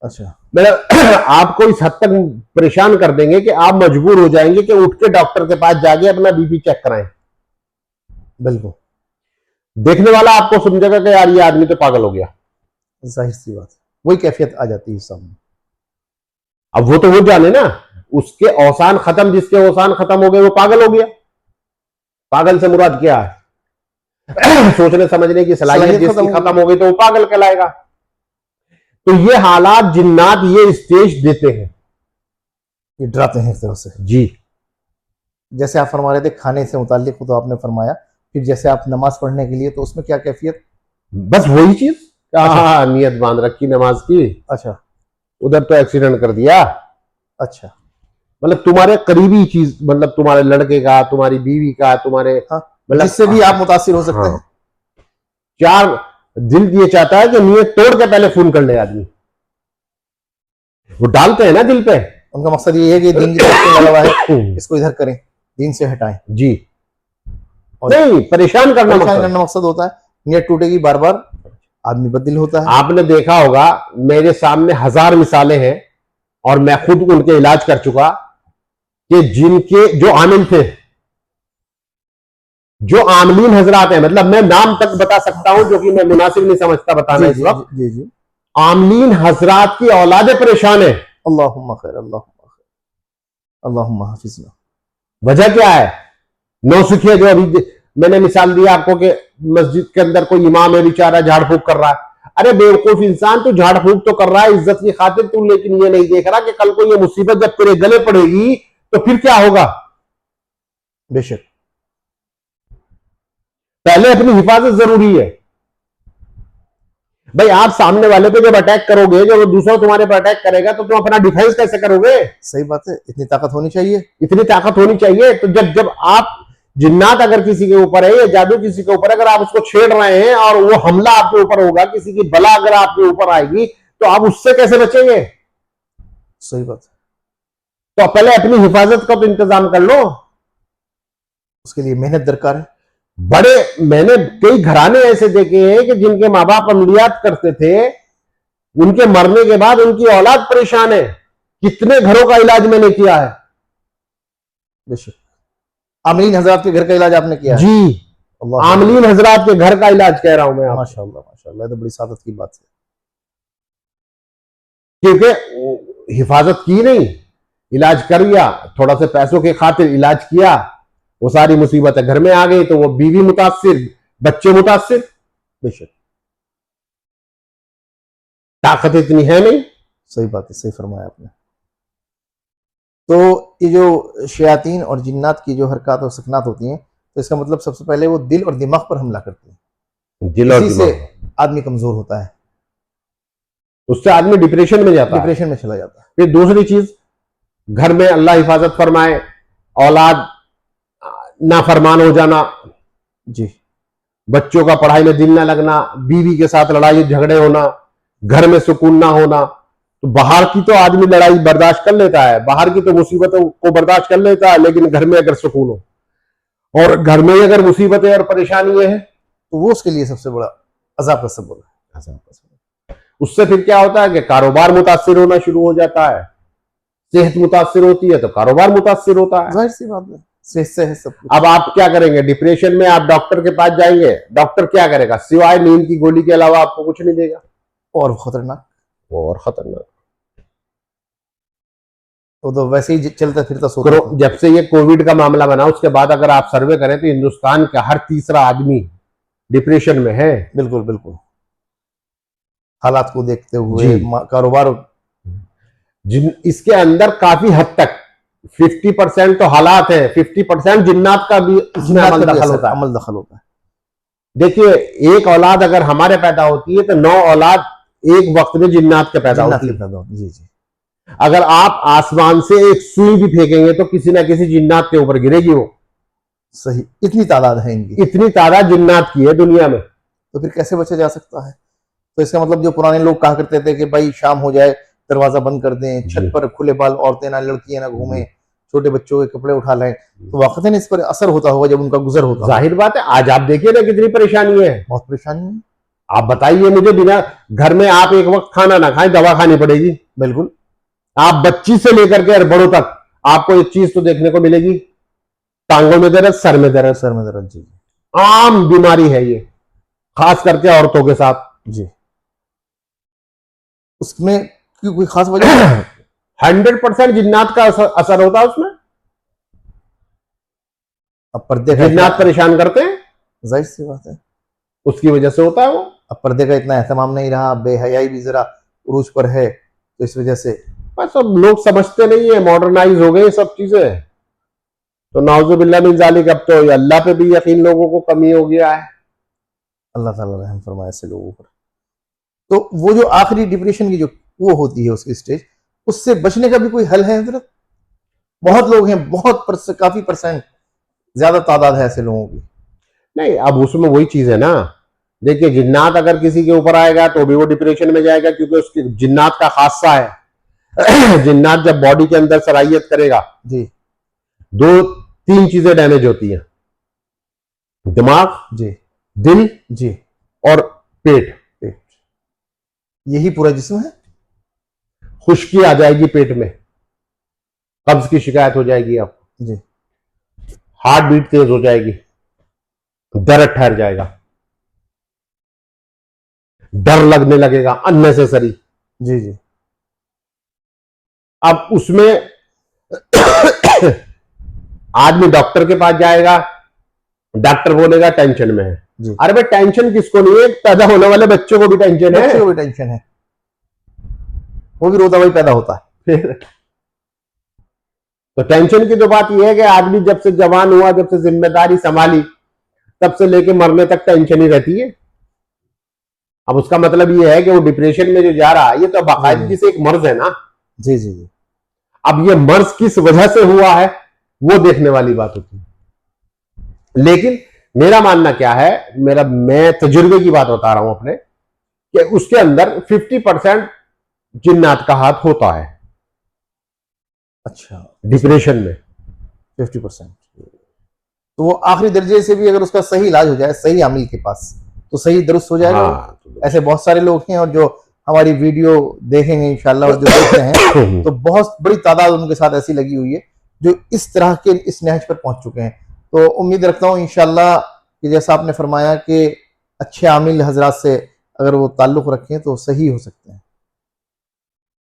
अच्छा। मतलब आपको इस हद तक परेशान कर देंगे कि आप मजबूर हो जाएंगे कि उठ के डॉक्टर के पास जाके अपना बीपी चेक कराएं। बिल्कुल। देखने वाला आपको समझेगा कि यार ये आदमी तो पागल हो गया। जाहिर सी बात, वही कैफियत आ जाती है सामने। अब वो तो वो जाने ना, उसके औसान खत्म, जिसके औसान खत्म हो गए वो पागल हो गया। पागल से मुराद क्या है? सोचने समझने की सलाहियत जिसकी खत्म हो गई तो वो पागल कहलाएगा। तो ये हालात जिन्नात ये स्टेज देते हैं, ये डराते हैं एक तरह से। जी। जैसे आप फरमा रहे थे खाने से मुताल्लिक तो आपने फरमाया, फिर जैसे आप नमाज पढ़ने के लिए तो उसमें क्या कैफियत? बस वही चीज। हाँ, नियत बांध रखी नमाज की। अच्छा। उधर तो एक्सीडेंट कर दिया। अच्छा। मतलब तुम्हारे करीबी चीज, मतलब तुम्हारे लड़के का, तुम्हारी बीवी का, तुम्हारे मतलब जिससे भी आप मुतासिर हो सकते हैं। चार दिल ये चाहता है कि नियत तोड़ के पहले फोन कर ले आदमी। वो डालते हैं ना दिल पे। उनका मकसद ये है कि दीन की तरफ से लगा हुआ है, इसको इधर करें, दीन से हटाएं। जी। और नहीं, परेशान करना मकसद होता है। नियत टूटेगी, बार बार आदमी बददिल होता है। आपने देखा होगा, मेरे सामने 1000 मिसालें हैं और मैं खुद उनके इलाज कर चुका कि जिनके जो आमिल थे, जो आमलीन हजरात हैं, मतलब मैं नाम तक बता सकता हूं जो कि मैं मुनासिब नहीं समझता बताना इस वक्त। जी जी। आमलीन हजरात की औलादे परेशान है। अल्लाहुम्मा खैर, अल्लाहुम्मा खैर, अल्लाहुम्मा हाफिजना। वजह क्या है? नौसिखिया जो अभी मैंने मिसाल दिया आपको कि मस्जिद के अंदर कोई इमाम है बेचारा झाड़ फूक कर रहा है। अरे बेवकूफ इंसान, तू झाड़ फूक तो कर रहा है इज्जत की खातिर तू, लेकिन ये नहीं देख रहा कि कल को ये मुसीबत जब तेरे गले पड़ेगी तो फिर क्या होगा। बेशक। पहले अपनी हिफाजत जरूरी है भाई। आप सामने वाले पे जब अटैक करोगे, जब दूसरा तुम्हारे पर अटैक करेगा तो तुम अपना डिफेंस कैसे करोगे? सही बात है, इतनी ताकत होनी चाहिए। इतनी ताकत होनी चाहिए। तो जब आप जिन्नात अगर किसी के ऊपर है या जादू किसी के ऊपर, अगर आप उसको छेड़ रहे हैं और वो हमला आपके ऊपर होगा, किसी की बला अगर आपके ऊपर आएगी तो आप उससे कैसे बचेंगे? सही बात है। तो पहले अपनी हिफाजत का तो इंतजाम कर लो। उसके लिए मेहनत दरकार है। मैंने कई घराने ऐसे देखे हैं कि जिनके माँ बाप अमलियात करते थे, उनके मरने के बाद उनकी औलाद परेशान है। कितने घरों का इलाज मैंने किया है। बेशक। आमलीन हजरात के घर का इलाज आपने किया है? जी, आमलीन हजरात के घर का इलाज कह रहा हूं मैं। माशाअल्लाह माशाअल्लाह, तो बड़ी सादत की बात है। क्योंकि हिफाजत की नहीं, इलाज कर लिया, थोड़ा से पैसों के खातिर इलाज किया, वो सारी मुसीबतें घर में आ गई तो वो बीवी मुतासिर, बच्चे मुतासिर। बेशक। ताकत इतनी है नहीं। सही बात है, सही फरमाया आपने। तो ये जो शयातीन और जिन्नात की जो हरकत और सकनात होती हैं, तो इसका मतलब सबसे पहले वो दिल और दिमाग पर हमला करती है, दिल और इसी से दिमाग, आदमी कमजोर होता है, उससे आदमी डिप्रेशन में जाता है। डिप्रेशन में चला जाता है। फिर दूसरी चीज, घर में अल्लाह हिफाजत फरमाए, औलाद नाफरमान हो जाना, जी, बच्चों का पढ़ाई में दिल ना लगना, बीवी के साथ लड़ाई झगड़े होना, घर में सुकून ना होना। तो बाहर की तो आदमी लड़ाई बर्दाश्त कर लेता है, बाहर की तो मुसीबतों को बर्दाश्त कर लेता है, लेकिन घर में अगर सुकून हो और घर में अगर मुसीबतें और परेशानी है तो वो उसके लिए सबसे बड़ा अजाब का सबब है। उससे फिर क्या होता है कि कारोबार मुतासिर होना शुरू हो जाता है, सेहत मुतासिर होती है तो कारोबार मुतासिर होता है। जाहिर सी बात है, से है सब कुछ। अब आप क्या करेंगे, डिप्रेशन में आप डॉक्टर के पास जाएंगे, डॉक्टर क्या करेगा, सिवाय नींद की गोली के अलावा आपको कुछ नहीं देगा। और खतरनाक, और खतरनाक, तो वैसे ही चलता फिरता सोता था। जब से ये कोविड का मामला बना उसके बाद अगर आप सर्वे करें तो हिंदुस्तान का हर तीसरा आदमी डिप्रेशन में है। बिल्कुल बिल्कुल, हालात को देखते हुए कारोबार, जिन इसके अंदर काफी हद तक 50% तो हालात है, 50% जिन्नात का भी इसमें अमल दखल होता है। अमल दखल होता है। देखिए, एक औलाद अगर हमारे पैदा होती है तो 9 औलाद एक वक्त में जिन्नात के पैदा होती है। जी जी। अगर आप आसमान से एक सुई भी फेंकेंगे तो किसी ना किसी जिन्नात के ऊपर गिरेगी वो। सही, इतनी तादाद है इनकी, इतनी तादाद जिन्नात की है दुनिया में। तो फिर कैसे बचा जा सकता है? तो इसका मतलब जो पुराने लोग कहा करते थे कि भाई शाम हो जाए दरवाजा बंद कर दें, छत पर खुले बाल औरतें ना, लड़कियां ना घूमें, छोटे बच्चों के कपड़े उठा लें, तो वाकई इस पर असर होता होगा जब उनका गुजर होता। जाहिर बात है, आज आप देखिए ना कितनी परेशानी है, बहुत परेशानी है। आप बताइए मुझे, बिना घर में आप एक वक्त खाना ना खाएं दवा खानी पड़ेगी। बिल्कुल, आप बच्ची से लेकर के बड़ों तक आपको एक चीज तो देखने को मिलेगी, टांगों में दर्द, सर में दर्द। सर में दर्द, जी, आम बीमारी है ये, खास करके औरतों के साथ। जी, उसमें कोई खास वजह? 100% जिन्नात का असर होता है उसमें। अब पर्दे का जिन्नात परेशान करते हैं, जाहिर सी बात है, उसकी वजह से होता है वो। अब पर्दे का इतना एहतमाम नहीं रहा, बेहयाई भी जरा उरूज पर है, तो इस वजह से बस अब लोग समझते नहीं है, मॉडर्नाइज हो गई सब चीजें, तो नाउजुबिल्लाह मिन जालिक, अब तो अल्लाह पे भी यकीन लोगों को कमी हो गया है। अल्लाह ताला रहम फरमाए ऐसे लोगों पर। तो वो जो आखिरी डिप्रेशन की जो वो होती है उसकी स्टेज, उससे बचने का भी कोई हल है हजरत? बहुत लोग हैं, काफी परसेंट, ज्यादा तादाद है ऐसे लोगों की। नहीं, अब उसमें वही चीज है ना, देखिए जिन्नात अगर किसी के ऊपर आएगा तो भी वो डिप्रेशन में जाएगा, क्योंकि उसकी जिन्नात का खासा है जिन्नात जब बॉडी के अंदर सराहियत करेगा जी, 2-3 चीजें डैमेज होती हैं, दिमाग, जी, दिल, जी, और पेट। यही पूरा जिस्म है। खुश्की आ जाएगी पेट में, कब्ज की शिकायत हो जाएगी आपको जी, हार्ट बीट तेज हो जाएगी, दर्द ठहर जाएगा, डर लगने लगेगा अननेसेसरी। जी, जी, अब उसमें आदमी डॉक्टर के पास जाएगा, डॉक्टर बोलेगा टेंशन में है। अरे भाई टेंशन किसको नहीं है, पैदा होने वाले बच्चों को भी टेंशन है, बच्चों को भी टेंशन है, वो भी रोता वही पैदा होता है फिर। तो टेंशन की तो बात यह है कि आदमी जब से जवान हुआ, जब से जिम्मेदारी संभाली, तब से लेके मरने तक टेंशन ही रहती है। अब उसका मतलब यह है कि वो डिप्रेशन में जो जा रहा है, ये तो बाकायदगी से एक मर्ज है ना। जी जी जी। अब ये मर्ज किस वजह से हुआ है वो देखने वाली बात होती है। लेकिन मेरा मानना क्या है, मैं तजुर्बे की बात बता रहा हूं अपने, कि उसके अंदर 50% जिन्नात का हाथ होता है। अच्छा, डिप्रेशन में 50%। तो वो आखिरी दर्जे से भी अगर उसका सही इलाज हो जाए सही आमिल के पास, तो सही दुरुस्त हो जाएगा। हाँ, ऐसे बहुत सारे लोग हैं, और जो हमारी वीडियो देखेंगे इंशाल्लाह और जो देखते हैं तो बहुत बड़ी तादाद उनके साथ ऐसी लगी हुई है जो इस तरह के इस नहज पर पहुंच चुके हैं। तो उम्मीद रखता हूँ इंशाल्लाह कि जैसा आपने फरमाया कि अच्छे आमिल हजरात से अगर वो ताल्लुक रखें तो सही हो सकते हैं।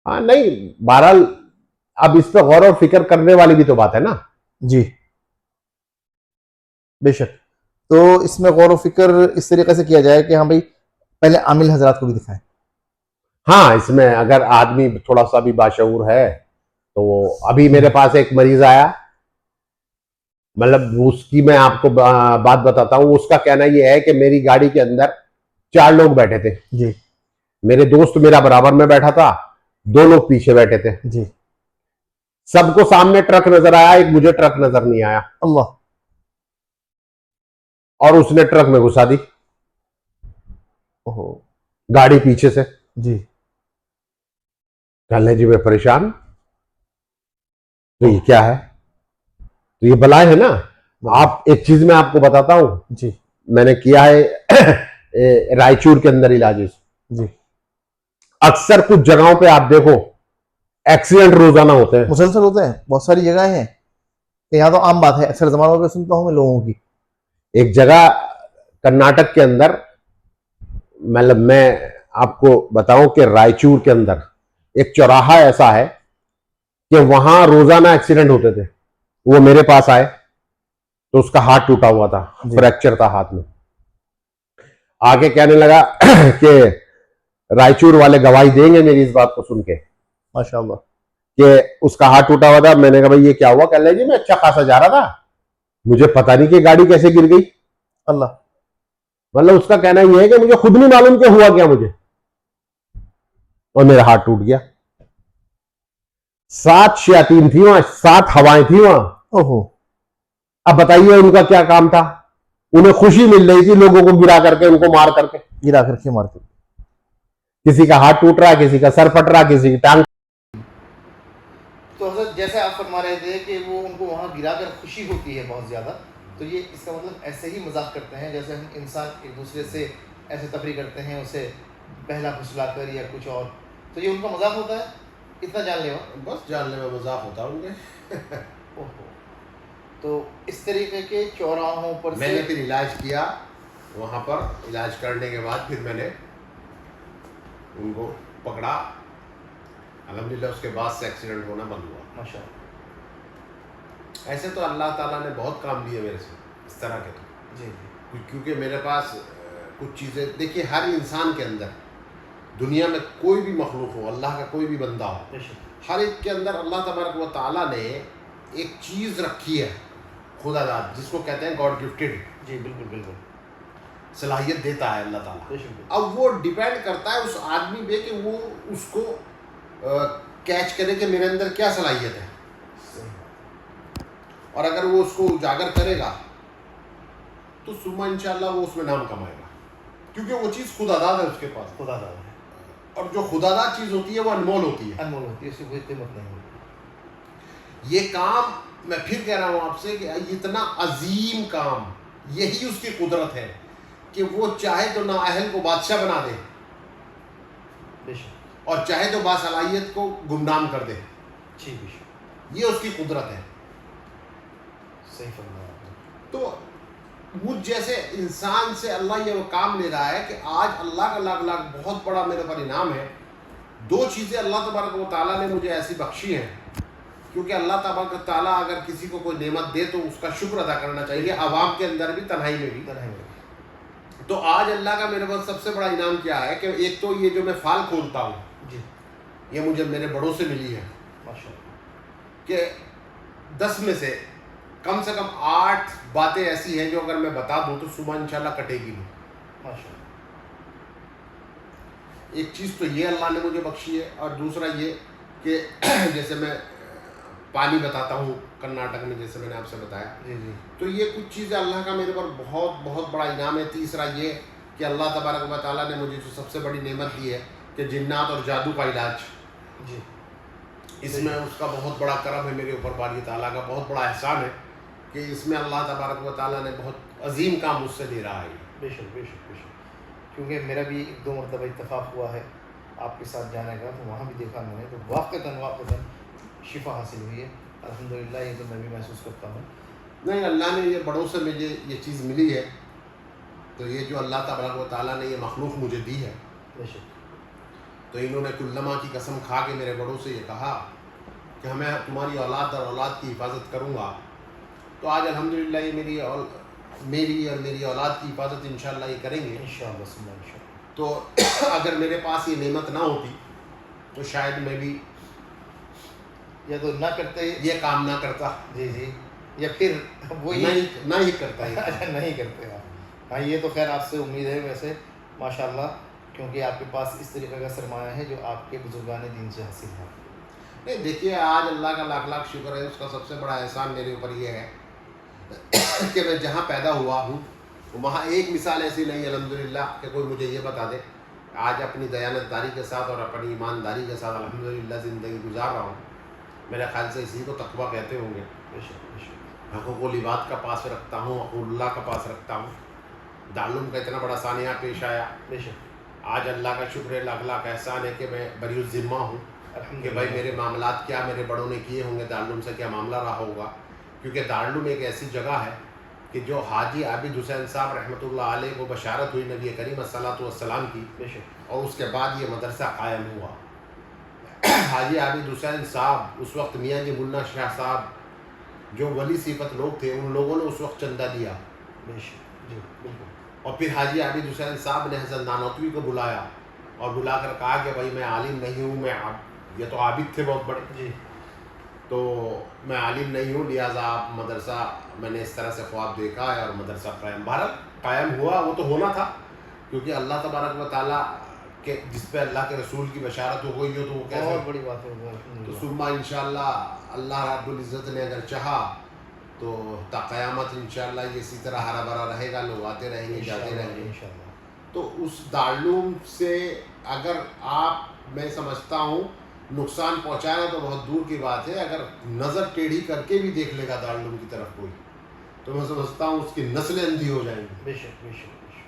हाँ, नहीं, बहरहाल अब इस पर गौर और फिक्र करने वाली भी तो बात है ना। जी बेशक। तो इसमें गौर और फिक्र इस तरीके से किया जाए कि हाँ भाई पहले आमिल हजरात को भी दिखाएं। हाँ, इसमें अगर आदमी थोड़ा सा भी बाशऊर है तो अभी मेरे पास एक मरीज आया, मतलब उसकी मैं आपको बात बताता हूँ। उसका कहना यह है कि मेरी गाड़ी के अंदर 4 लोग बैठे थे जी मेरे दोस्त मेरा बराबर में बैठा था, 2 लोग पीछे बैठे थे। जी। सबको सामने ट्रक नजर आया, एक मुझे ट्रक नजर नहीं आया अल्लाह। और उसने ट्रक में घुसा दी ओहो। गाड़ी पीछे से। जी कहने जी मैं परेशान, तो ये क्या है, तो ये बलाएं है ना। आप एक चीज मैं आपको बताता हूं, जी मैंने किया है रायचूर के अंदर इलाज। जी। अक्सर कुछ जगहों पे आप देखो एक्सीडेंट रोजाना होते हैं। मुसलसल होते हैं, बहुत सारी जगह हैं कि यहाँ तो आम बात है, अक्सर जमानों पे सुनता हूँ मैं लोगों की। एक जगह कर्नाटक के अंदर, मतलब मैं आपको बताऊं कि रायचूर के अंदर एक चौराहा ऐसा है कि वहां रोजाना एक्सीडेंट होते थे। वो मेरे पास आए तो उसका हाथ टूटा हुआ था, जी फ्रैक्चर था हाथ में। आके कहने लगा कि रायचूर वाले गवाही देंगे मेरी इस बात को सुन के माशाल्लाह। कि उसका हाथ टूटा हुआ था। मैंने कहा भाई ये क्या हुआ? कह रहे जी मैं अच्छा खासा जा रहा था, मुझे पता नहीं कि गाड़ी कैसे गिर गई। अल्लाह। मतलब उसका कहना यह है कि मुझे खुद नहीं मालूम कि हुआ क्या मुझे, और मेरा हाथ टूट गया। 7 शयातीन थी वहां, 7 हवाएं थी वहां। ओहो। अब बताइए उनका क्या काम था? उन्हें खुशी मिल रही थी लोगों को गिरा करके, उनको मार करके। गिरा करके मार के। किसी का हाथ टूट रहा है, किसी का सर फट रहा है, किसी की टांग। तो हजरत जैसे आप फरमा रहे थे कि वो उनको वहाँ गिराकर खुशी होती है बहुत ज़्यादा, तो ये इसका मतलब ऐसे ही मजाक करते हैं जैसे हम इंसान एक दूसरे से ऐसे तफरी करते हैं, उसे बहला फुसला कर या कुछ और, तो ये उनका मजाक होता है? इतना जान लेवा? बस जानने में मजाक होता है उनके। ओहो। तो इस तरीके के चौराहों पर मैंने फिर इलाज किया वहां पर। इलाज करने के बाद फिर मैंने उनको पकड़ा, अल्हम्दुलिल्लाह उसके बाद से एक्सीडेंट होना बंद हुआ। माशाअल्लाह। ऐसे तो अल्लाह ताला ने बहुत काम लिए मेरे से इस तरह के। तो जी क्योंकि मेरे पास कुछ चीज़ें, देखिए हर इंसान के अंदर, दुनिया में कोई भी मखलूक हो, अल्लाह का कोई भी बंदा हो, हर एक के अंदर अल्लाह तबारक व ताला ने एक चीज़ रखी है खुदादाद, जिसको कहते हैं गॉड गिफ्टेड। जी बिल्कुल बिल्कुल। सलाहियत देता है अल्लाह ताला। बेशक। अब वो डिपेंड करता है उस आदमी पे कि वो उसको कैच करे कि मेरे अंदर क्या सलाहियत है, और अगर वो उसको उजागर करेगा तो सुबह इंशाल्लाह वो उसमें नाम कमाएगा, क्योंकि वो चीज़ खुदादाद है उसके पास। खुदादाद है, और जो खुदादाद चीज़ होती है वो अनमोल होती है, अनमोल होती है, उसकी कोई कीमत नहीं होती। ये काम मैं फिर कह रहा हूँ आपसे कि इतना अजीम काम, यही उसकी कुदरत है कि वो चाहे तो नाअहल को बादशाह बना दे, बेशक, और चाहे तो बासलाहियत को गुमनाम कर दे। जी बेशक, ये उसकी कुदरत है। सही फरमाया आपने। तो मुझ जैसे इंसान से अल्लाह ये वो काम ले रहा है कि आज अल्लाह का लाख लाख बहुत बड़ा मेरे पर इनाम है। 2 चीज़ें अल्लाह तबारक व तआला ने मुझे ऐसी बख्शी हैं, क्योंकि अल्लाह तबारक व तआला अगर किसी को कोई नेमत दे तो उसका शुक्र अदा करना चाहिए, आवाम के अंदर भी, तन्हाई में भी। तो आज अल्लाह का मेरे पास सबसे बड़ा इनाम क्या है कि एक तो ये जो मैं फाल खोलता हूँ जी, ये मुझे मेरे बड़ों से मिली है, माशाअल्लाह। कि 10 में से कम 8 बातें ऐसी हैं जो अगर मैं बता दूं तो सुबह इंशाल्लाह कटेगी नहीं। माशाअल्लाह। एक चीज़ तो ये अल्लाह ने मुझे बख्शी है, और दूसरा ये कि जैसे मैं पानी बताता हूँ कर्नाटक में, जैसे मैंने आपसे बताया, जी जी, तो ये कुछ चीज़ें अल्लाह का मेरे पर बहुत बहुत बड़ा इनाम है। तीसरा ये कि अल्लाह तबारक व तआला ने मुझे जो सबसे बड़ी नेमत दी है कि जिन्नात और जादू का इलाज, जी, इसमें उसका बहुत बड़ा करम है मेरे ऊपर, बारी ताला का बहुत बड़ा एहसान है कि इसमें अल्लाह तबारक व तआला ने बहुत अजीम काम मुझसे दे रहा है। बेशक बेशक बेशक। क्योंकि मेरा भी 1-2 मरतबा इत्तफाक़ हुआ है आपके साथ जाने का, तो वहाँ भी देखा मैंने, तो वाक़तन शिफा हासिल हुई है अल्हम्दुलिल्लाह। ये तो मैं भी महसूस करता हूँ। नहीं, अल्लाह ने ये बड़ों से मुझे ये चीज़ मिली है, तो ये जो अल्लाह तबारक व तआला ने ये मखलूक मुझे दी है, बेशक, तो इन्होंने कुल्लमा की कसम खा के मेरे बड़ों से ये कहा कि मैं तुम्हारी औलाद और औलाद की हिफाजत करूँगा। तो आज अल्हम्दुलिल्लाह ये मेरी और मेरी औलाद की हिफाजत इंशाअल्लाह ये करेंगे इंशाअल्लाह सुम्मा इंशाअल्लाह। तो अगर मेरे पास ये नेमत ना होती तो शायद मैं भी या तो ना करते, ये काम ना करता। जी जी, या फिर वही नहीं करता है। अच्छा, नहीं करते आप। हाँ, ये तो खैर आपसे उम्मीद है वैसे माशाल्लाह, क्योंकि आपके पास इस तरीके का सरमाया है जो आपके बुजुर्गान दीन से हासिल है। नहीं देखिए, आज अल्लाह का लाख लाख शुक्र है, उसका सबसे बड़ा एहसान मेरे ऊपर ये है कि मैं जहाँ पैदा हुआ हूँ वहाँ एक मिसाल ऐसी नहीं है अल्हम्दुलिल्लाह कि कोई मुझे ये बता दे। आज अपनी दयानतदारी के साथ और अपनी ईमानदारी के साथ अल्हम्दुलिल्लाह ज़िंदगी गुजार रहा हूँ। मेरे ख्याल से इसी को तकवा कहते होंगे। बेशक बेशक। हक़ूक़ुल इबाद का पास रखता हूँ, हक़ूक़ुल्लाह का पास रखता हूँ। दारुल का इतना बड़ा सानिया पेश आया। बेशक। आज अल्लाह का शुक्र है, लाख लाख एहसान है कि मैं बरीउज़ ज़िम्मा हूँ कि भाई मेरे मामलात क्या मेरे बड़ों ने किए होंगे, दारुल से क्या मामला रहा होगा। क्योंकि दारुल एक ऐसी जगह है कि जो हाजी आबिद हुसैन साहब रहमतुल्लाह अलैह को बशारत हुई नबी करीम अस्सलातु वस्सलाम की, बेशक। और उसके बाद ये मदरसा कायम हुआ। हाजी आबिद हुसैन साहब उस वक्त मियाँ जी मुन्ना शाह साहब जो वली सिफत लोग थे, उन लोगों ने उस वक्त चंदा दिया। बेशक जी बिल्कुल। और फिर हाजी आबिद हुसैन साहब ने हज़रत नानोतवी को बुलाया और बुलाकर कहा कि भाई मैं आलिम नहीं हूँ, ये तो आबिद थे बहुत बड़े जी, तो मैं आलिम नहीं हूँ, लिहाजा आप मदरसा, मैंने इस तरह से ख्वाब देखा है और मदरसा कायम हुआ। वो तो होना था क्योंकि अल्लाह तबारक व तआला के जिस पे अल्लाह के रसूल की बशारत हो गई हो तो वो बहुत कैसे, बड़ी बात है तो अल्हम्दुलिल्लाह। सुम्मा इंशाअल्लाह अल्लाह रब्बुल इज़्ज़त ने अगर चाहा तो ता क़यामत इंशाअल्लाह ये इसी तरह हरा भरा रहेगा, लोग आते रहेंगे जाते रहेंगे। इंशाअल्लाह। तो उस दारुल से अगर आप, मैं समझता हूँ, नुकसान पहुँचाना तो बहुत दूर की बात है। अगर नज़र टेढ़ी करके भी देख लेगा दारुल की तरफ कोई, तो मैं समझता हूँ उसकी नस्लें अंधी हो जाएंगी। बेशक बेशक बेशक।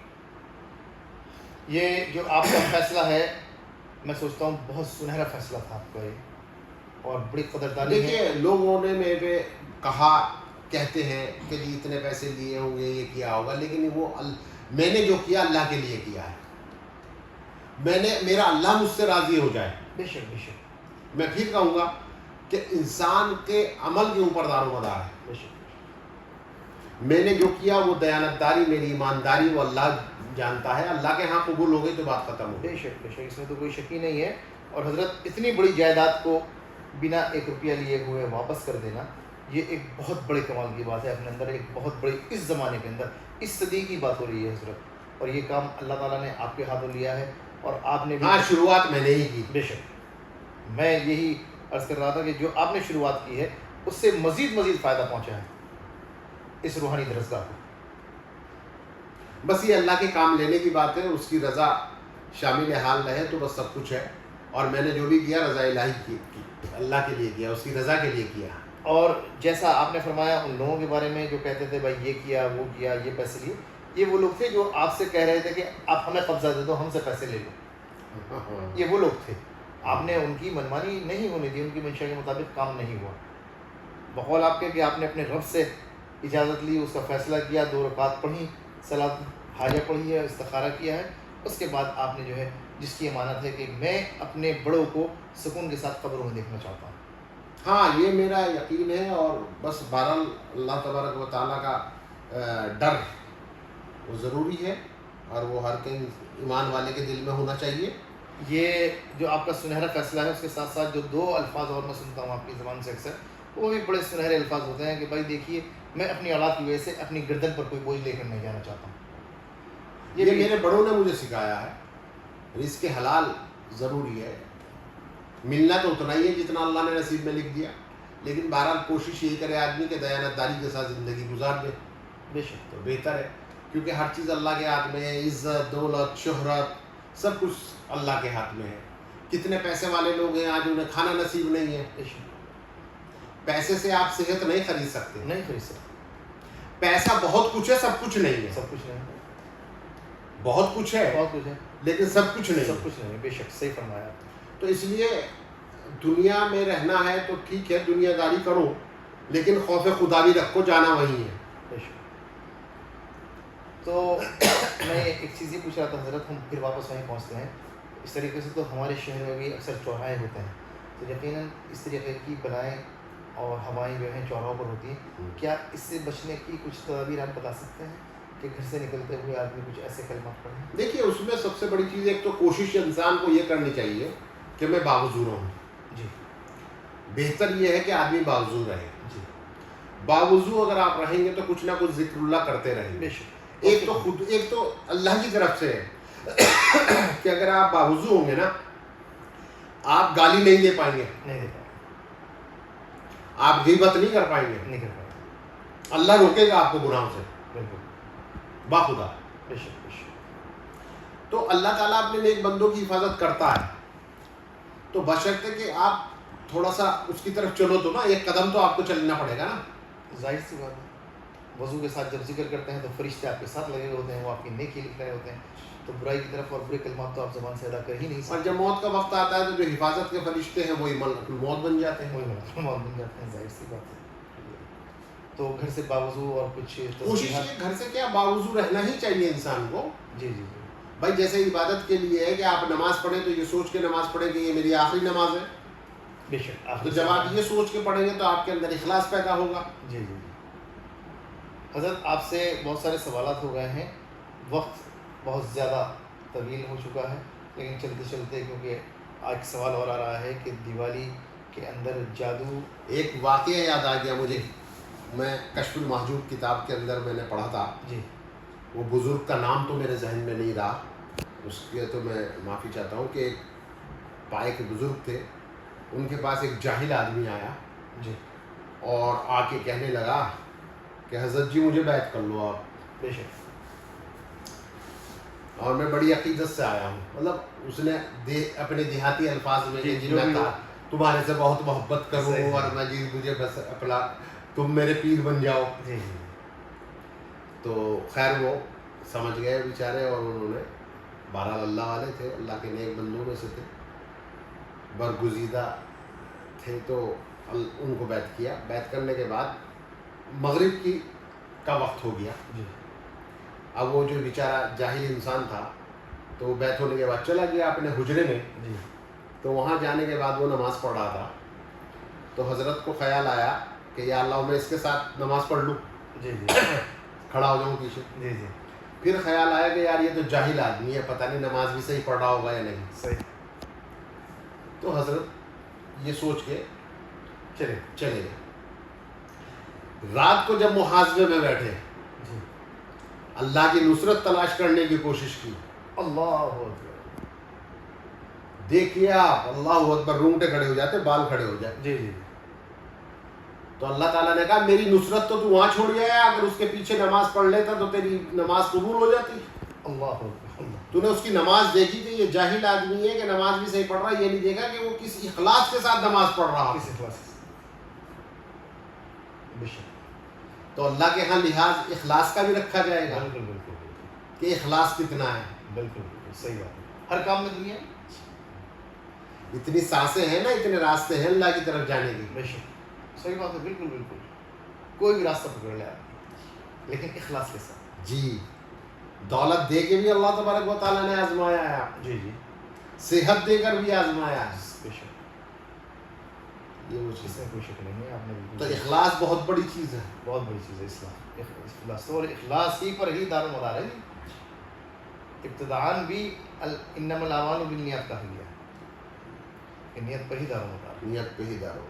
ये जो आपका फैसला है, मैं सोचता हूँ बहुत सुनहरा फैसला था आपका ये, और बड़ी कदरदानी है। देखिए, लोगों ने मेरे पे कहा, कहते हैं कि जी इतने पैसे लिए होंगे, ये किया होगा, लेकिन वो मैंने जो किया अल्लाह के लिए किया है। मेरा अल्लाह मुझसे राज़ी हो जाए। बेशक बेशक मैं फिर कहूँगा कि इंसान के अमल के ऊपर दारोमदार है। बेशक। मैंने जो किया वो दयानतदारी, मेरी ईमानदारी वो अल्लाह जानता है। अल्लाह के यहाँ कबूल हो गई तो बात ख़त्म हो गई। बेशक बेशक, इसमें तो कोई शक ही नहीं है। और हज़रत इतनी बड़ी जायदाद को बिना 1 रुपया लिए हुए वापस कर देना, ये एक बहुत बड़े कमाल की बात है। अपने अंदर एक बहुत बड़ी, इस ज़माने के अंदर, इस सदी की बात हो रही है हज़रत, और ये काम अल्लाह ताला ने आपके हाथों लिया है और आपने भी। हाँ, शुरुआत मैंने ही की। बेशक, मैं यही अर्ज़ कर रहा था कि जो आपने शुरुआत की है उससे मज़ीद फ़ायदा पहुँचा है इस रूहानी दरसगाह को। बस ये अल्लाह के काम लेने की बात है, उसकी रज़ा शामिल हाल रहे तो बस सब कुछ है। और मैंने जो भी किया रज़ा इलाही की अल्लाह के लिए किया, उसकी रज़ा के लिए किया। और जैसा आपने फरमाया उन लोगों के बारे में जो कहते थे भाई ये किया वो किया, ये पैसे लिए, ये वो लोग थे जो आपसे कह रहे थे कि आप हमें कब्जा दे दो, हमसे पैसे ले लो। ये वो लोग थे। आपने उनकी मनमानी नहीं होनी थी, उनकी मंशा के मुताबिक काम नहीं हुआ। बकौल आपके कि आपने अपने रब से इजाज़त ली, उसका फ़ैसला किया, 2 रकात पढ़ी, सलात हाजा पढ़ी है, इस्तिखारा किया है, उसके बाद आपने जो है जिसकी अमानत है कि मैं अपने बड़ों को सुकून के साथ कब्रों में देखना चाहता हूँ। हाँ, ये मेरा यकीन है। और बस बहरहाल अल्लाह तबारक व तआला का डर वो ज़रूरी है और वो हर कहीं ईमान वाले के दिल में होना चाहिए। ये जो आपका सुनहरा फैसला है, उसके साथ साथ जो 2 अल्फाज और मैं सुनता हूँ आपकी ज़बान से अक्सर, वो भी बड़े सुनहरे अल्फाज होते हैं कि भाई देखिए, मैं अपनी औलाद की वजह से अपनी गर्दन पर कोई बोझ लेकर नहीं जाना चाहता हूँ। ये मेरे बड़ों ने मुझे सिखाया है। रिज़्क़ हलाल ज़रूरी है, मिलना तो उतना ही है जितना अल्लाह ने नसीब में लिख दिया, लेकिन बहरहाल कोशिश यही करे आदमी के दयानतदारी के साथ ज़िंदगी गुजार दे बेशक। तो बेहतर है। क्योंकि हर चीज़ अल्लाह के हाथ में है। इज़्ज़त, दौलत, शोहरत, सब कुछ अल्लाह के हाथ में है। कितने पैसे वाले लोग हैं आज उन्हें खाना नसीब नहीं है। बेशक। पैसे से आप सेहत नहीं खरीद सकते। नहीं खरीद सकते। पैसा बहुत कुछ है, सब कुछ नहीं है। सब कुछ नहीं है। बहुत कुछ है, बहुत कुछ है, लेकिन सब कुछ नहीं सब है। कुछ नहीं है। बेशक, सही फरमाया आपने। तो इसलिए दुनिया में रहना है तो ठीक है, दुनियादारी करो, लेकिन खौफ खुदा भी रखो, जाना वही है। बेशक। तो मैं एक चीज़ ये पूछ रहा था हज़रत, हम फिर वापस वहीं पहुँचते हैं। इस तरीके से तो हमारे शहर में भी अक्सर चौराहे होते हैं, तो यकीनन इस तरीके की बलाएँ और हवाएं जो हैं चौराहों पर होती हैं। क्या इससे बचने की कुछ तदबीर आप बता सकते हैं कि घर से निकलते हुए आदमी कुछ ऐसे कलमात पढ़े? देखिए, उसमें सबसे बड़ी चीज़, एक तो कोशिश इंसान को ये करनी चाहिए कि मैं बावजूद रहूँ। जी बेहतर ये है कि आदमी बावजूद रहे। जी। बावजूद अगर आप रहेंगे तो कुछ ना कुछ जिक्रुल्लाह करते रहेंगे। बेशक। एक तो अल्लाह की तरफ से है कि अगर आप बावजूद होंगे ना, आप गाली नहीं दे पाएंगे, नहीं दे पाएंगे, आप गीबत नहीं कर पाएंगे, नहीं कर पाएंगे। अल्लाह रोकेगा आपको गुनाहों से बिल्कुल, बाखुदा। बेशक बेशक। तो अल्लाह ताला अपने नेक बंदों की हिफाजत करता है, तो बशर्ते कि आप थोड़ा सा उसकी तरफ चलो तो ना, एक कदम तो आपको चलना पड़ेगा ना। जाहिर सी बात है, वज़ू के साथ जब जिक्र करते हैं तो फरिश्ते आपके साथ लगे हुए होते हैं, वो आपकी नेकी लिख रहे होते हैं, तो बुराई की तरफ और बुरे कलमात तो आप ज़बान से अदा कर ही नहीं और सकते। जब मौत का वक्त आता है तो जो हिफाजत के फरिश्ते हैं वही मलकुल मौत बन जाते हैं। वही मौत बन जाते हैं, जाहिर सी बात है। तो घर से बावजूद और कुछ कोशिश ये घर से क्या बावजूद रहना ही चाहिए इंसान को। जी जी जी, भाई जैसे इबादत के लिए है कि आप नमाज पढ़ें तो ये सोच के नमाज पढ़ें कि ये मेरी आखिरी नमाज है। बेशक। तो जब आप ये सोच के पढ़ेंगे तो आपके अंदर इखलास पैदा होगा। जी जी जी। हज़रत आपसे बहुत सारे सवालात हो गए हैं, वक्त बहुत ज़्यादा तवील हो चुका है, लेकिन चलते चलते क्योंकि आज सवाल और आ रहा है कि दिवाली के अंदर जादू। एक वाक़या याद आ गया मुझे, मैं कश्फुल महजूब किताब के अंदर मैंने पढ़ा था, जी वो बुज़ुर्ग का नाम तो मेरे जहन में नहीं रहा, उसके तो मैं माफ़ी चाहता हूँ कि एक पाए के बुज़ुर्ग थे, उनके पास एक जाहिल आदमी आया जी, और आके कहने लगा कि हज़रत जी मुझे बैत कर लो आप। बेशक। और मैं बड़ी अकीदत से आया हूँ, मतलब उसने अपने देहाती अल्फाज में जी, जी जो मैं भी हो। तुम्हारे से बहुत मोहब्बत करूँ सही। और मैं जी मुझे बस अपना तुम मेरे पीर बन जाओ। जी जी तो खैर वो समझ गए बेचारे, और उन्होंने, बहरहाल अल्लाह वाले थे, अल्लाह के नेक बंदों में से थे, बरगुज़ीदा थे, तो उनको बैत किया। बैत करने के बाद मगरिब का वक्त हो गया। जी, अब वो जो बेचारा जाहिल इंसान था तो वो बैत होने के बाद चला गया अपने हुजरे में। जी तो वहाँ जाने के बाद वो नमाज़ पढ़ रहा था, तो हज़रत को ख्याल आया कि या अल्लाह मैं इसके साथ नमाज़ पढ़ लूँ, जी जी खड़ा हो जाऊँ पीछे। जी जी, फिर ख्याल आया कि यार ये तो जाहिल आदमी है, पता नहीं नमाज भी सही पढ़ रहा होगा या नहीं। सही। तो हज़रत ये सोच के चले गए। रात को जब मुहासबे में बैठे, जी, अल्लाह की नुसरत तलाश करने की कोशिश की, अल्लाह अकबर। देखिए आप, अल्लाह अकबर, रूंगटे खड़े हो जाते, बाल खड़े हो जाते। जी जी, तो अल्लाह ताला ने कहा मेरी नुसरत तो तू वहाँ छोड़ गया है, अगर उसके पीछे नमाज पढ़ लेता तो तेरी नमाज कबूल हो जाती। अल्लाह अकबर, अल्लाह। तूने उसकी नमाज देखी थी, ये जाहिल आदमी है कि नमाज भी सही पढ़ रहा है, ये नहीं देखा कि वो किस इखलास के साथ नमाज पढ़ रहा है। किस इखलास से? बेशक। तो अल्लाह के यहाँ लिहाज इखलास का भी रखा जाएगा बिल्कुल बिल्कुल बिल्कुल कि इखलास कितना है। बिल्कुल बिल्कुल सही बात है। हर काम में दुनिया इतनी सांसें हैं ना, इतने रास्ते हैं अल्लाह की तरफ जाने के। बेशक सही बात है, बिल्कुल बिल्कुल। कोई भी रास्ता पकड़ ले आप, लेकिन इखलास के साथ। जी, दौलत दे के भी अल्लाह तबारक व तआला ने आजमाया है, जी जी, सेहत देकर भी आजमाया है। बेशक, ये वो चीज़ है। इसमें कोई शक नहीं है, आपने बिल्कुल तो इखलास बहुत बड़ी चीज़ है। बहुत बड़ी चीज़ है इस्लाम, इखलास। और इखलास ही पर ही दारुल मदार है जी। इब्तिदाअन भी इन्नमल अमालु बिन्नियात कहा गया है कि नियत पर ही दारुल मदार है। नियत पे ही दारो।